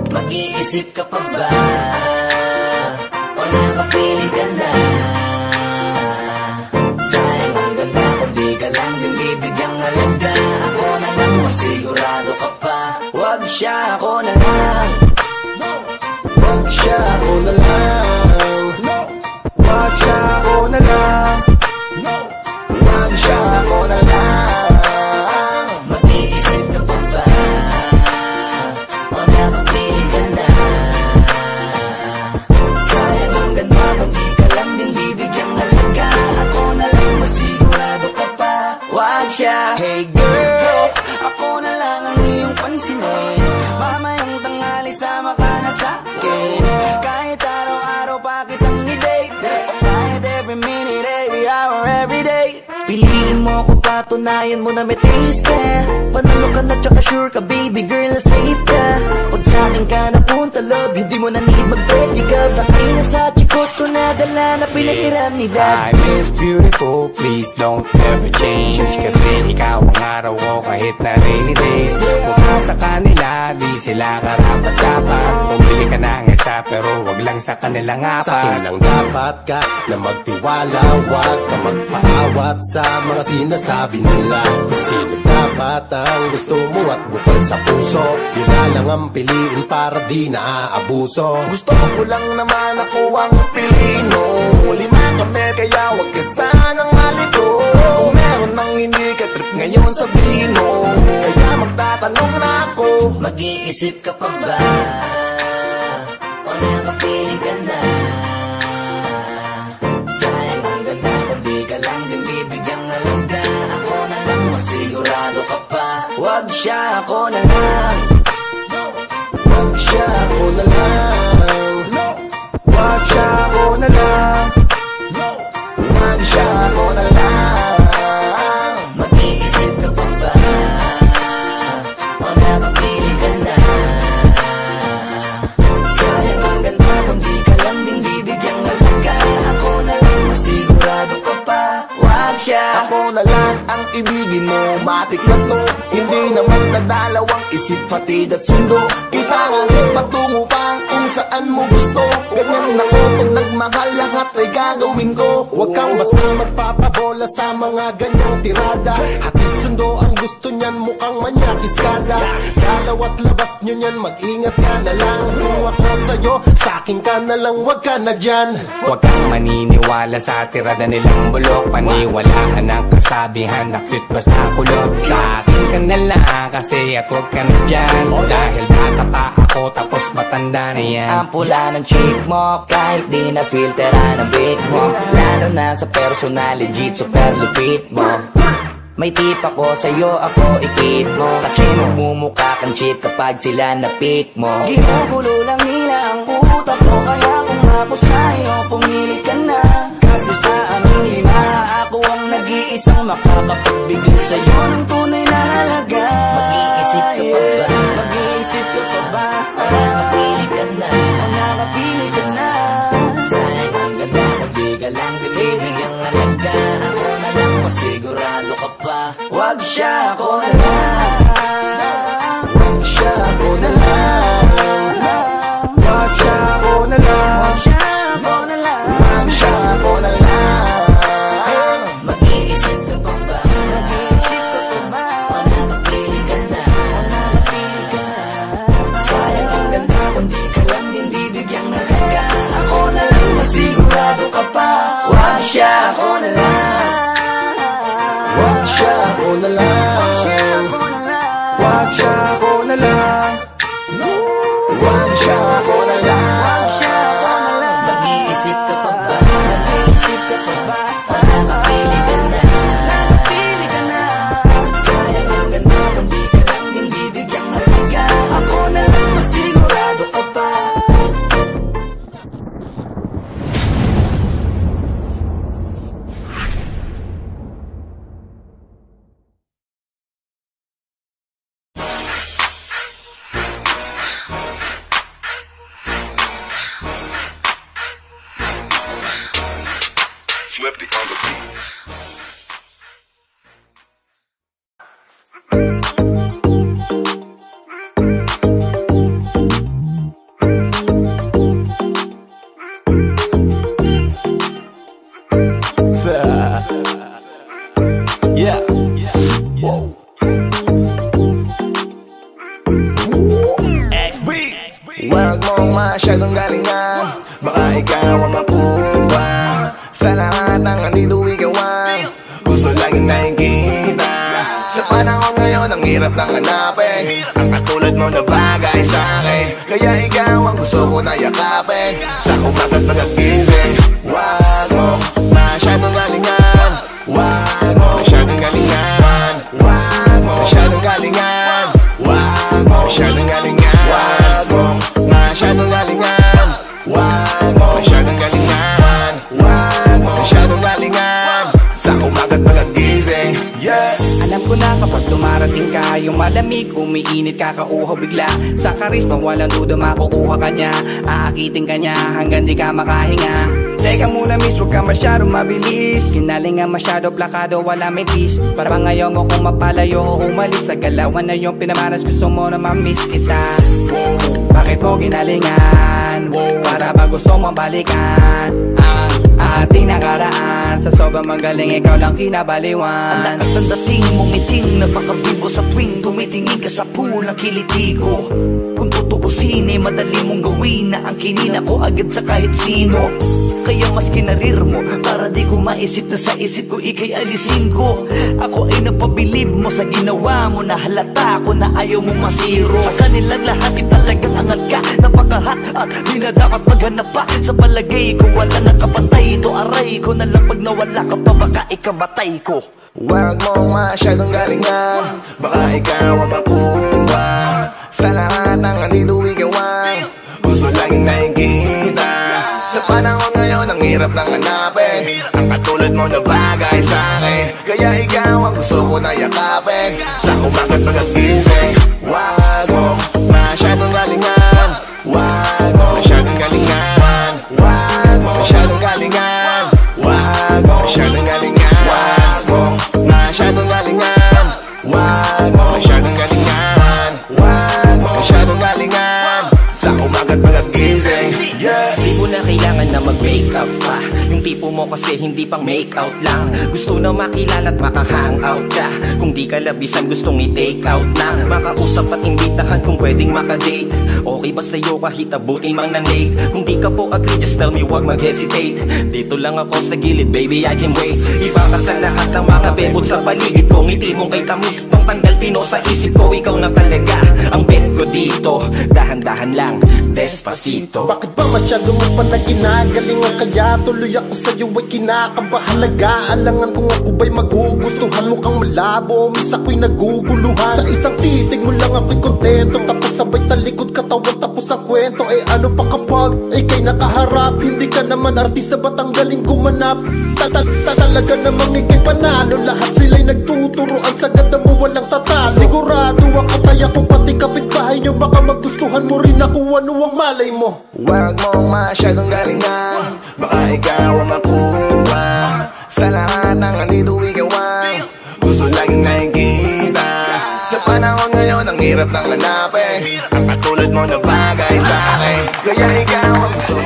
Mag-iisip ka pa ba? O nakapili ka na? Sayang ang ganda kung di ka lang din bibigyang halaga. Ako na lang, masigurado ka pa. Wag siya, ako na lang. Wag siya, ako na lang. Wag siya, ako na lang. Wag siya, ako na lang. Mag-iisip ka pa ba? O nakapili ka na? Sayang ang ganda kung di ka lang din bibigyang halaga. Ako na lang, masigurado ka pa. Wag siya. Hey girl, ako na lang ang iyong pansinin. Mamayang tanghali sama ka na sa'kin. Kahit araw-araw pa kitang i-date, kahit every minute, every hour, every day. Piliin mo kung patunayan mo na may taste ka. Panalo ka na tsaka sure ka, baby girl, na safe ka. Pag sa'kin ka napunta, love, hindi mo na need mag-ready ka. Sakay na sa chikot ko na dala na pinahiram ni dad. I miss beautiful, please don't ever change. Kasi ikaw ang araw ko kahit na rainy days. Mukha sa kanila, di sila karapat-dapat. Bumili ka ng isa pero wag lang sa kanilang apat. Sa akin lang dapat ka na magtiwala, wag ka magpaawat sa mga sinasabi nila. Kung sino dapat ang gusto mo at bukod sa puso, yun na lang ang piliin para di naaabuso. Gusto ko lang naman ako ang piliin mo. Lima kami kaya wag ka sanang malito. Kung meron nang hindi ka trip ngayon sabihin mo, kaya magtatanong na ako. Mag-iisip ka pa ba? O nakapili ka na? Sayang ang ganda kung di ka lang din bibigyang halaga. Ako na lang, masigurado ka pa. Wag siya, ako na lang. Wag siya, ako na lang. Wag siya, ako na lang. Wag siya, ako na lang. Mag-iisip ka pa ba? O nakapili ka na? Sayang ang ganda kung di ka lang din bibigyang halaga. Ako na lang, masigurado ka pa. Wag siya, ako na lang ang ibigin mo. Matik na to, hindi na magdadalawang isip, hatid at sundo. Kita nga rin patungo pa kung saan mo gusto. Ganyan ako pag nagmahal, lahat ay gagawin ko. Huwag kang basta magpapabola sa mga ganyang tirada. Hatid sundo ang gusto niyan, mukhang manyakiskada. Dalaw at labas nyo niyan, mag-ingat ka na lang. Kung ako sa'yo, sa'kin ka na lang, wag ka na dyan. Huwag kang maniniwala sa tirada nilang bulok. Paniwalaan ang kasabihan na cute basta kulot. Sa akin ka na lang kasi at huwag ka na dyan. Dahil bata pa ako tapos matanda na yan. ang pula ng chick mo, kahit di na filteran ang big mo. Lalo na sa personal, legit, super lupit mo. May tip ako sa'yo, ako i-keep mo. Kasi mamumukha kang cheap kapag sila na-pick mo. Ginugulo lang nila ang utak ko, kaya kung ako sa'yo, pumili ka na. Kasi sa aming lima, ako ang nag-iisang makakapagbigay sa'yo ng tunay na halaga. Mag-iisip ka pa ba? Mag-iisip ka pa ba? Nakapili ka na, nakapili ka na. Sayang ang ganda, hindi ka lang binibigyan halaga. Ako na lang, masigurado ka pa. Wag siya, ako na lang. Wag siya, ako na lang. Wag siya, ako na lang. Wag siya, ako na lang. Wag siya, ako na lang. Mag-iisip ka pa ba? Mag-iisip ka pa ba? Nakapili ka na, nakapili ka na. Sayang ang ganda, kundi ka lang hindi bigyang halaga. Ako na lang, masigurado ka pa. Wag siya, ako na lang. Wag siya, ako na lang. Wag siya, ako na lang. Wag siya, ako na lang. Wag siya, ako na lang. Wag siya, ako na lang. Mag-iisip ka pa ba? Mag-iisip ka pa ba? Nakapili ka na, nakapili ka na. Sayang ang ganda, kundi ka lang hindi bigyang halaga. Ako na lang, masigurado ka pa. Swifty on the beat. Yeah. Whoa. XB. Wag mong masyadong galingan, baka ikaw ang makuha. Sa lahat ng andito ikaw ang gusto laging nakikita. Sa panahon ngayon ang hirap nang hanapin ang katulad mo na bagay sa akin. Kaya ikaw ang gusto ko na yakapin sa umaga't pagkagising. Wag mong masyadong galingan, wag mong masyadong galingan, wag mong masyadong galingan, wag mong masyadong galingan, wag mong masyadong galingan, wag mong masyadong galingan, wag mong masyadong galingan sa umaga't pagkagising. Yeah. Alam ko na kapag dumarating ka, yung malamig, umiinit, kakauhaw bigla. Sa karisma, walang duda makukuha ka niya. Aakitin ka niya hanggang di ka makahinga. Teka muna miss, huwag ka masyadong mabilis. Kinalingan masyado, plakado, wala metis. Para bang ayaw mo kung mapalayo o umalis. Sa galawan na yung pinamanas, gusto mo na mamiss kita. Bakit mo kinalingan? Para ba gusto mong balikan ang ating nakaraan? Sa sobrang magaling, ikaw lang kinabaliwan. Ang lakas ang dating mong miting, napakabibo sa tuwing tumitingin ka sa pulang kiliti ko. Kung tutuusin ay madali mong gawin na ang kinina ko agad sa kahit sino. Kaya mas kinarir mo para di ko maisip na sa isip ko ikay alisin ko. Ako ay napabilib mo sa ginawa mo, na halata ko na ayaw mo masiro. Sa kanilang lahat ay talagang angat ka, napakahat at di na dapat maghanap pa. Sa palagay ko wala nang kapatay, ito aray ko na lang pag nawala ka pa, baka ikamatay ko. Wag mong masyadong galingan, baka ikaw ang makuha. Sa lahat ng andito ikaw ang gusto laging nakikita. Sa panahon ngayon ang hirap nang hanapin ang katulad mo na bagay sa akin. Kaya ikaw ang gusto ko na yakapin sa umaga't pagkagising. Wag mong masyadong galingan, wag mong masyadong galingan, wag mong masyadong galingan, wag mong masyadong galingan, wag mong masyadong galingan, wag mong masyadong galingan, wag mong masyadong galingan sa umaga't pagkagising. Yeah. Di mo na kailangan na mag-makeup pa. Yung tipo mo kasi hindi pang make-out lang. Gusto na makilala at maka-hangout ka. Kung di ka labisan gustong i-take out na. Makausap at imbitahan kung pwedeng makadate. Okay ba sa'yo kahit abutin mang na-late? Kung di ka po agree just tell me, wag mag-hesitate. Dito lang ako sa gilid, baby I can wait. Iba ka sa lahat ng mga bebot sa paligid ko. Ngiti mong kay tamis, nung tanggal tino sa isip ko. Ikaw na talaga ang bet ko dito. Dahan-dahan lang, despacito. Bakit ba masyado mo pa na ginagalingan? Kaya tuloy ako sa'yo ay kinakabahalaga. Alangan kung ako ba'y magugustuhan mo kang malabo. Miss ako'y naguguluhan. Sa isang titig mo lang ako'y kontento. Tapos Sabay talikod katawan tapos ang kwento. Eh ano pa kapag ikay nakaharap? Hindi ka naman artista, ba't ang galing gumanap? Talaga namang ikay panalo. Lahat sila'y nagtuturoan sa ganda mo, walang tatalo. Sigurado ako taya kung pati kapitbahay nyo, baka magustuhan mo rin ako, ano ang malay mo. Huwag mong masyadong galingan, baka ikaw ang makuha. Sa lahat ng andito ikaw ang gusto laging nakikita. Sa panahon ngayon ang hirap nang hanapin ang katulad mo na bagay sa akin. Kaya ikaw ang gusto.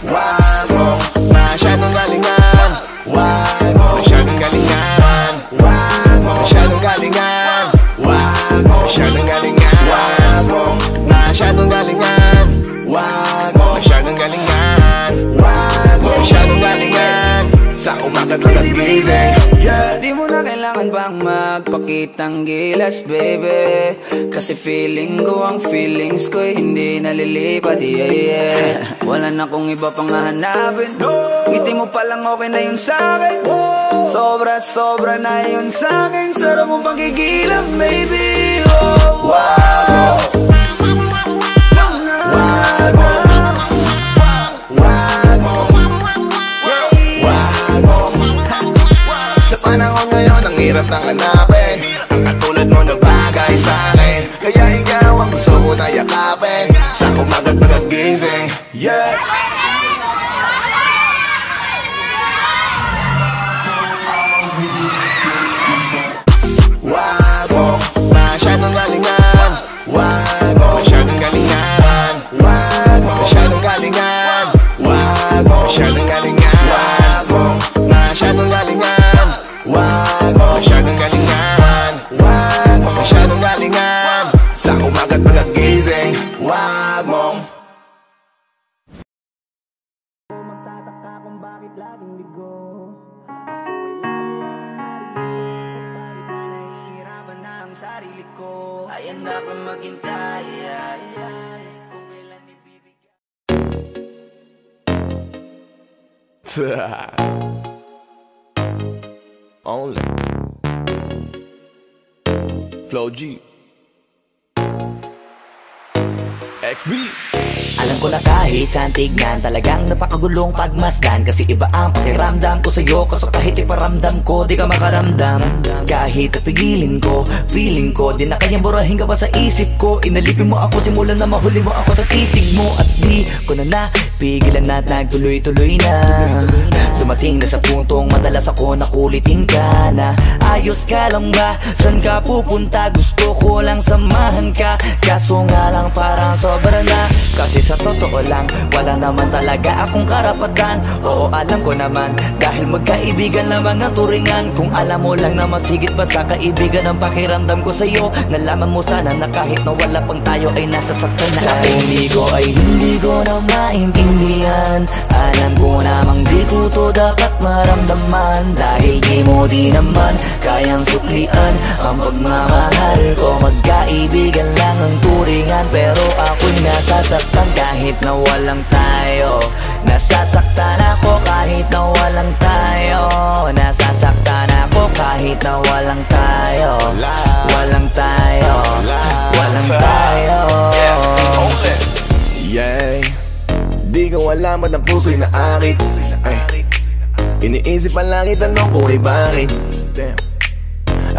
Huwag mong masyadong galingan, huwag mong masyadong galingan, huwag mong masyadong galingan, huwag mong masyadong galingan, huwag mong masyadong galingan, huwag mong masyadong galingan, huwag mong masyadong galingan. Sa umaga't lang at gising. Di mo na kailangan bang magpakitang gilas, baby, kasi feeling ko ang feelings ko'y hindi nalilipad, yeah. Wala na kong iba pang hahanapin. Ngiti mo palang okay na yun sa'kin. Sobra na yun sa'kin. Sarap mong pagkikilang, baby. Oh, wow. Panahon ngayon ang hirap nang hanapin ang katulad mo na bagay sa akin. Kaya ikaw ang gusto ko na yakapin sa umaga't pagkagising, yeah. Huwag mong masyadong galingan, huwag mong masyadong galingan, huwag mong masyadong galingan, huwag mong masyadong galingan, huwag mong masyadong galingan, huwag mo masyadong galingan, huwag mo masyadong galingan. Sa umaga't pagkagising, huwag mong. Magtataka kung bakit laging bigo. Ako'y lagi lang narito, kahit na nahihirapan na ang sarili ko. Ayan na akong maghintay, kung kailan ibibigay. Only Flow G XB. Alam ko na kahit saan tignan, talagang napakagulong pagmasdan. Kasi iba ang pakiramdam ko sa'yo, kaso kahit iparamdam ko, di ka makaramdam. Kahit napigilin ko, feeling ko, di na kayang burahin ka pa sa isip ko. Inalipin mo ako, simulan na mahuli mo ako sa titig mo. At di ko na napigilan na nagtuloy-tuloy na. Dumating na sa puntong madalas ako nakulitin ka na. Ayos ka lang ba? San ka pupunta? Gusto ko lang samahan ka, kaso nga lang parang sobra na. Kasi sa totoo lang, wala naman talaga akong karapatan. Oo, alam ko naman, dahil magkaibigan lamang ang turingan. Kung alam mo lang na masigit pa sa kaibigan ang pakiramdam ko sa'yo, nalaman mo sana na kahit na wala pang tayo ay nasasaktan na. Sa pumigo ay hindi ko na maintindihan. Alam ko namang di ko to dapat maramdaman, dahil di mo di naman kayang suklian ang pagmamahal ko. Magkaibigan lang ang turingan, pero ako'y nasasaktan kahit na walang tayo. Nasasaktan ako kahit na walang tayo. Nasasaktan ako kahit na walang tayo. Walang tayo. Walang tayo. Yeah. Di ko alam ba't ang puso'y naakit. Iniisip pa lang itanong ko ay bakit. Damn.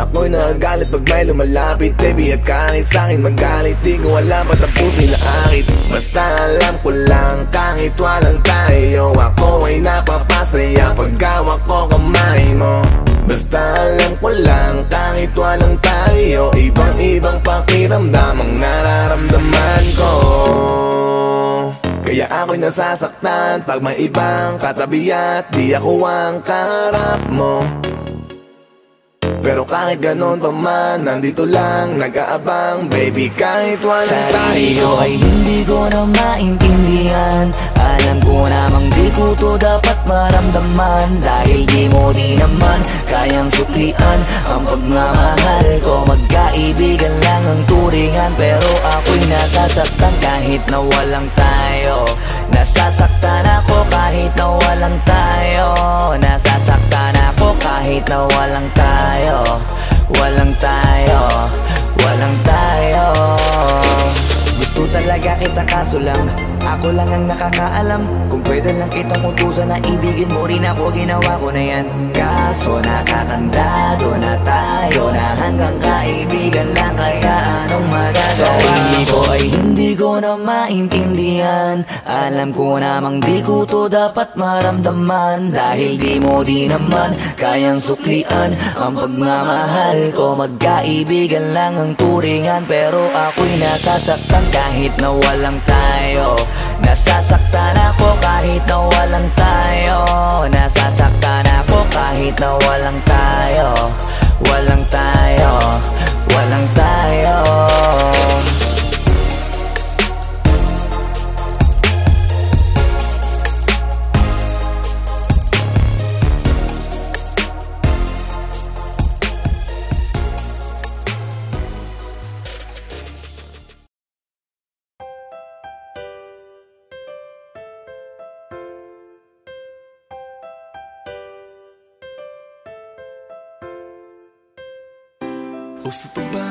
Ako'y nagagalit pag may lumalapit, baby, at kahit sa'kin magalit. Di ko alam ba't ang puso'y naakit. Basta alam ko lang kahit walang tayo, ako ay napapasaya pag hawak ko kamay mo. Basta alam ko lang kahit walang tayo, ibang-ibang pakiramdam ang nararamdaman ko. Kaya ako'y nasasaktan pag may ibang katabi at di ako ang kaharap mo. Pero kahit ganon pa man, nandito lang, nag-aabang, baby, kahit walang tayo. Sarili ko ay hindi ko na maintindihan. Alam ko namang di ko to dapat maramdaman, dahil di mo di naman kayang suklian ang pagmamahal ko. Magkaibigan lang ang turingan, pero ako'y nasasaktan kahit na walang tayo. Nasasaktan ako kahit na walang tayo. Nasasaktan ako kahit na walang tayo. Walang tayo. lang tayo. Gusto talaga kita kaso lang ako lang ang nakakaalam. Kung pwede lang kitang utusan na ibigin mo rin ako, ginawa ko na yan. Kaso nakakandado na tayo na hanggang kaibigan lang, kaya anong magagawa? Sa hindi ko ay hindi ko na maintindihan. Alam ko namang di ko to dapat maramdaman, dahil di mo di naman kayang suklian ang pagmamahal ko. Magkaibigan lang ang turingan, pero ako'y nasasaktan kahit na walang tayo. Nasasaktan ako kahit na walang tayo. Nasasaktan ako kahit na walang tayo. Walang tayo, walang tayo. Gusto pa ba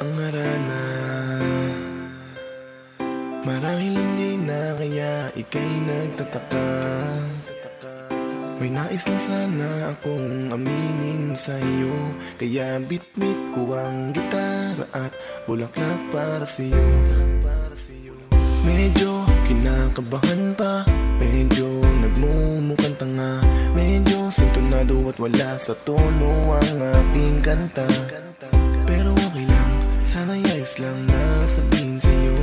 ang harana? Marahil hindi na, kaya ika'y nagtataka. May nais lang sana akong aminin sa'yo, kaya bit-bit ko ang gitara at bulaklak para sa'yo. Medyo kinakabahan pa, medyo nagmumukhang tanga, medyo sintonado at wala sa tono ang aking kanta. Pero okay lang, sana'y ayos lang na sabihin sa'yo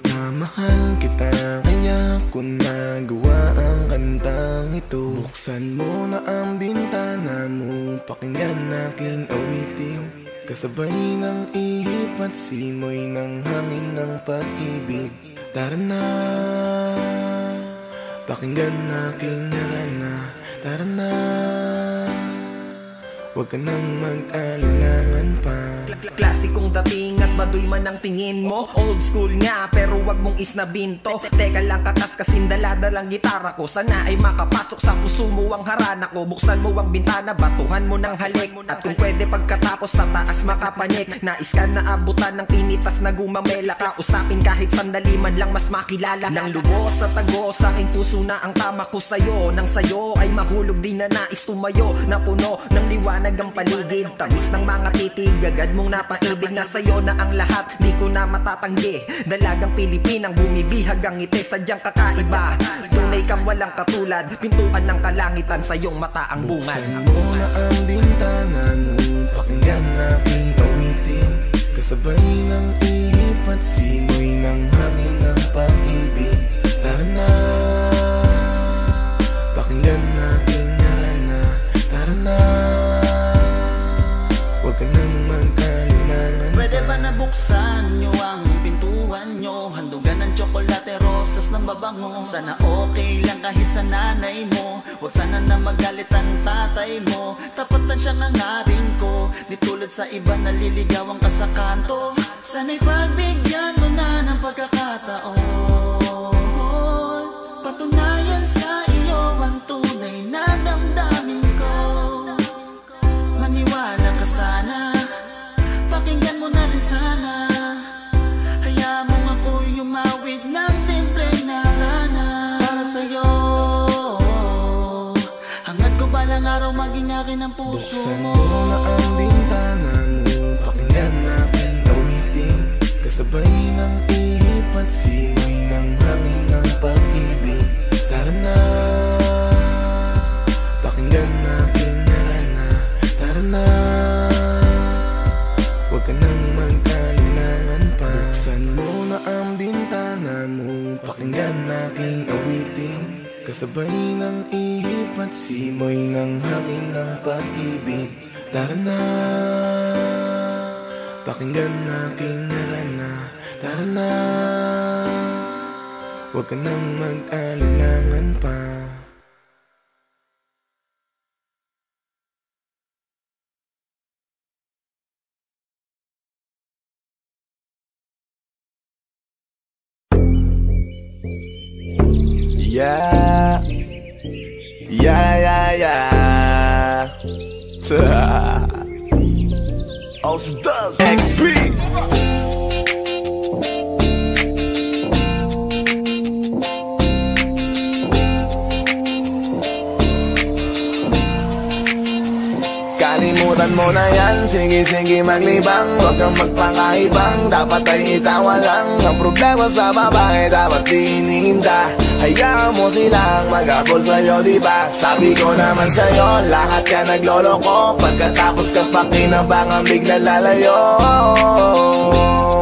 na mahal kita, kaya ko nagawa ang kantang ito. Buksan mo na ang bintana mo, pakinggan aking awitin, kasabay ng ihip at simoy ng hangin ng pag-ibig. Tara na, pakinggan aking harana. Tara na, huwag ka nang mag-alinlangan pa. Klasikong dating at baduy man ang tingin mo. Old school nga pero wag mong isnabinto. Teka lang, kakas kasing daladalang gitara ko, sana ay makapasok sa puso mo ang harana ko. Buksan mo ang bintana, batuhan mo ng halik, at kung pwede pagkatapos sa taas makapanik. Nais ka na abutan ng pinitas na gumamela ka, usapin kahit sandali man lang mas makilala. Nang lubos sa tago sa aking puso na ang tama ko sa'yo, nang sa'yo ay mahulog din na nais tumayo, na puno ng liwanag ang paligid, tamis ng mga titig, agad mong napaibig. Na sa'yo na ang lahat, di ko na matatanggi. Dalagang Pilipinang bumibihag ang ngiti, sadyang kakaiba, tunay kang walang katulad, pintuan ng kalangitan, sa'yong mata ang bungad. Buksan mo na ang bintana mo, pakinggan aking awitin, kasabay ng ihip at simoy ng hangin ng pag-ibig. Tara na, pakinggan aking harana. Tara na, huwag ka nang mag-alinlangan. Pwede ba nabuksan nyo ang pintuan nyo? Handugan ng tsokolate, rosas ng babango. Sana okay lang kahit sa nanay mo, huwag sana na magalit ang tatay mo. Tapatan siya ng haring ko, di tulad sa iba naliligawan ka sa kanto. Sana'y pagbigyan mo na ng pagkakataon, patunayan sa iyo ang tunay na damdamin ko. Maniwala ka sana, pakinggan mo na rin sana. Hayaan mo ako'y umawit ng simpleng harana para sa'yo. Hangad ko balang araw maging akin ang puso mo. Buksan mo na ang bintana mo, pakinggan aking awitin, kasabay ng ihip at simoy ng hangin ng pag-ibig. Tara na, pakinggan aking harana. Tara na, huwag ka nang mag-alinlangan pa. Buksan mo na ang bintana mo, pakinggan aking awitin, kasabay ng ihip at simoy ng hangin ng pag-ibig. Tara na, pakinggan aking harana. Tara na, huwag ka nang mag-alinlangan pa. Yeah, yeah, yeah, yeah. Ausdog XP. Kalimutan mo na yan, sige maglibang. Huwag kang magpakaibang, dapat ay itawa lang. Ang problema sa babae, dapat tininda. Hayaan mo silang mag-abol sa'yo, diba? Sabi ko naman sa'yo, lahat ka nagloloko. Pagkatapos ka pa kinabangan, bigla lalayo.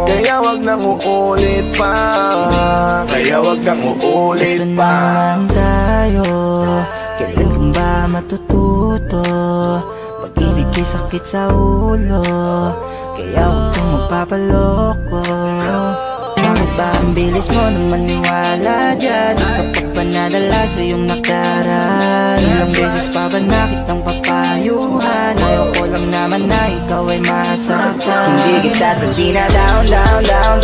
Kaya wag nang uulit pa, kaya wag nang uulit pa. Ito naman tayo, kailan ba matututo? Pag-ibig kay sakit sa ulo, kaya huwag kang magpapaloko. Bakit ba ang bilis mo nang maniwala dyan? Kapag pa nadala sa iyong nakaraan, ilang beses pa ba nakitang papayuhan? Ayaw ko lang naman na ikaw ay masaktan. Hindi kita sabi na down,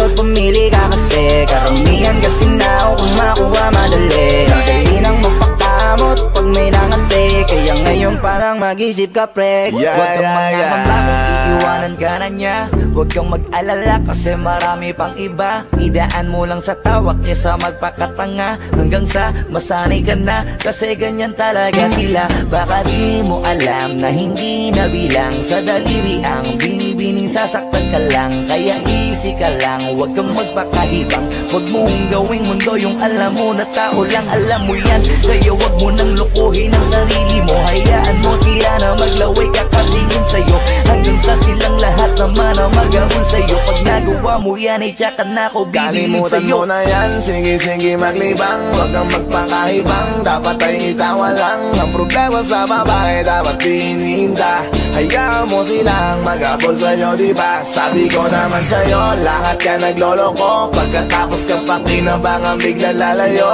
doon pumili ka kasi karamihan kasi na kung makuha madali. Dali nang magpakamot pag may nangante, kaya ngayon parang mag-isip ka pre. Huwag kang mangamang bakit iiwanan ka na niya. Huwag kang mag-alala kasi marami pang iba. Idaan mo lang sa tawak kesa magpakatanga, hanggang sa masanay ka na, kasi ganyan talaga sila. Baka di mo alam na hindi nabilang sa daliri ang binibining sasaktan ka lang. Kaya easy ka lang, huwag kang magpakahibang. Huwag mong gawing mundo yung alam mo na tao lang alam mo yan. Kaya huwag mo nang lukuhin ang sarili mo. Hayaan mo sila na maglaway kakatingin sa'yo, hanggang sa silang lahat naman ang mag-abol sa'yo. Pag nagawa mo yan ay tsaka na ako bibigin Kalimutan sa'yo. mo na yan, sige maglibang. Huwag kang magpakaibang, dapat ay itawa lang. Ang problema sa babae, dapat tininda. Hayaan mo silang mag-abol sa'yo, diba? Sabi ko naman sa'yo, lahat ka nagloloko. Pagkatapos ka pa kinabangan, bigla lalayo.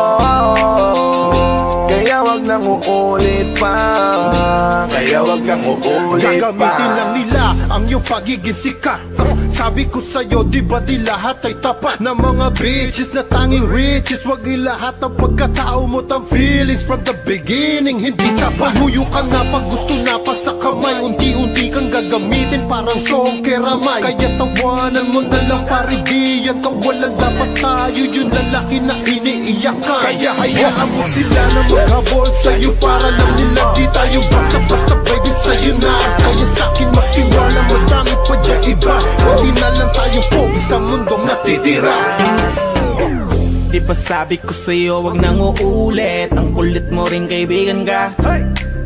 Kaya wag nang uulit pa, kaya wag kang uulit pa. Gagamitin lang nila ang iyong pagiging sikat. Sabi ko sa'yo, di ba di lahat ay tapat na mga bitches na tanging riches? Wag ilahat ang pagkatao mo tang feelings from the beginning. Hindi sapat, huyo ka na pag gusto na pa sa kamay. Unti-unti kang gagamitin parang song keramay. Kaya tawanan mo na lang pare, di yan kawalan. Dapat tayo yung lalaki na iniiyakan. Kaya hayaan mo sila na maghabol sa'yo, para lang nila di tayo basta-basta baby sa'yo na. Kaya sa'kin magtiwala, madami pa dyan iba. Hindi na lang tayo pogi sa mundong natitira. Di ba sabi ko sa'yo wag nang uulit? Ang kulit mo rin kaibigan ka.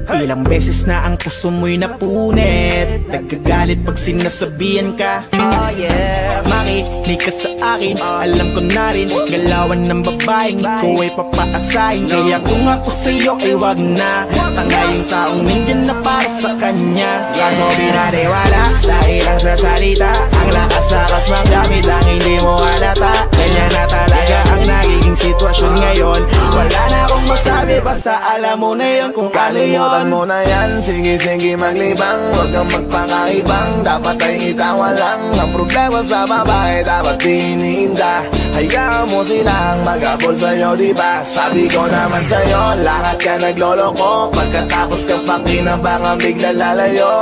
Ilang beses na ang puso mo'y napunit, nagkagalit pag sinasabihan ka. Oh yeah, makinig ka sa akin, alam ko na rin galawan ng babaeng ikaw ay papaasahin. Kaya kung ako sa'yo ay wag na, tanga yung taong nandyan na para sa kanya. Kaso binariwala dahil lang sa salita, ang lakas-lakas magamit lang hindi mo halata. Ganyan na talaga ang nagiging sitwasyon ngayon. Wala na akong masabi, basta alam mo na yun kung kano yun. Kalimutan mo na yan, sige maglibang. Huwag kang magpakaibang, dapat ay itawa lang. Ang problema sa babae, dapat tininda. Hayaan mo silang mag-abol sa'yo, diba? Sabi ko naman sa'yo, lahat ka nagloloko. Pagkatapos ka pa kinabangan, bigla lalayo.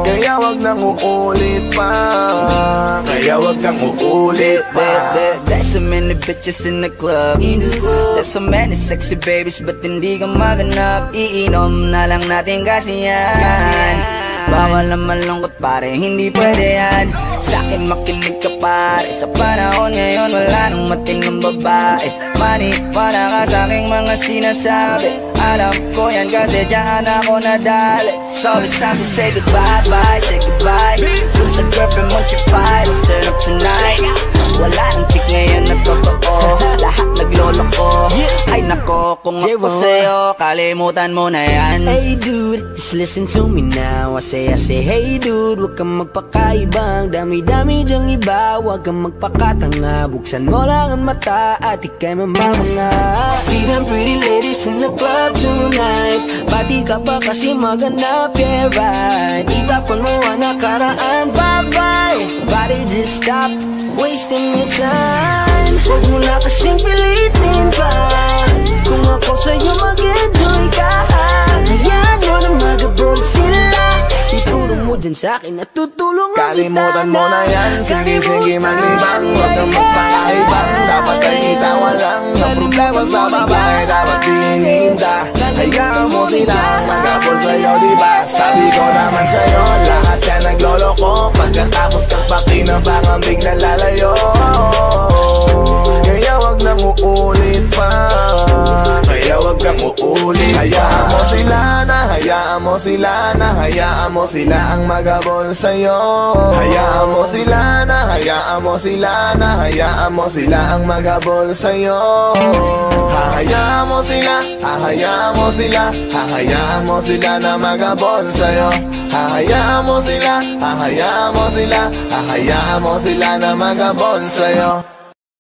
Kaya wag nang uulit pa, kaya wag kang uulit pa. There's so many bitches in the club. There's so many sexy babies, but hindi ka maganap. Iinom na lang natin kasi yan. Bawal na malungkot pare, hindi pwede yan. Sa'kin makinig ka pare, sa panahon ngayon wala nang matinong babae. Maniwala ka sa'king mga sinasabi, alam ko yan kasi dyan ako nadali. So it's time to say goodbye, bye, say goodbye. Dun sa girlfriend mo chipay, let's turn up tonight. Wala nang chick ngayon na totoo, lahat nagloloko. Ay nako, kung ako sa'yo, kalimutan mo na yan. Hey dude, just listen to me now. I say hey dude, huwag kang magpakaibang. Dami-dami dyang iba, huwag kang magpakatanga. Buksan mo lang ang mata at ikay mamamanga. See them pretty ladies in the club tonight. Pati ka pa kasi maganap, yeah right. Itapon mo ang nakaraan, bye-bye. Body just stop wasting your time. Huwag mo na kasing pilitin pa. Kung ako sa'yo mag-enjoy ka, hayaan mo na mag-abroad sila. Ituro mo dyan sa'kin at tutulungan kita. Kalimutan mo na yan, sige maglibang, huwag kang magpakaibang. Dapat kay kita walang ang problema sa babae, dapat dininda. Hayaan mo silang magkapol sa'yo, diba? Sabi ko naman sa'yo, lahat yan nagloloko. Pagkatapos kang pakinabang, bigla lalayo. Kaya wag nang uulit pa, kaya wag kang uulit. Hayaan mo sila na, hayaan mo sila na, hayaan mo sila ang magabol sa'yo. Hayaan mo sila na, hayaan mo sila na, hayaan mo sila ang magabol sa'yo. Hahayaan mo sila, hahayaan mo sila, hahayaan mo sila na magabol sa'yo. Hahayaan mo sila, hahayaan mo sila, hahayaan mo sila na magabol sa'yo.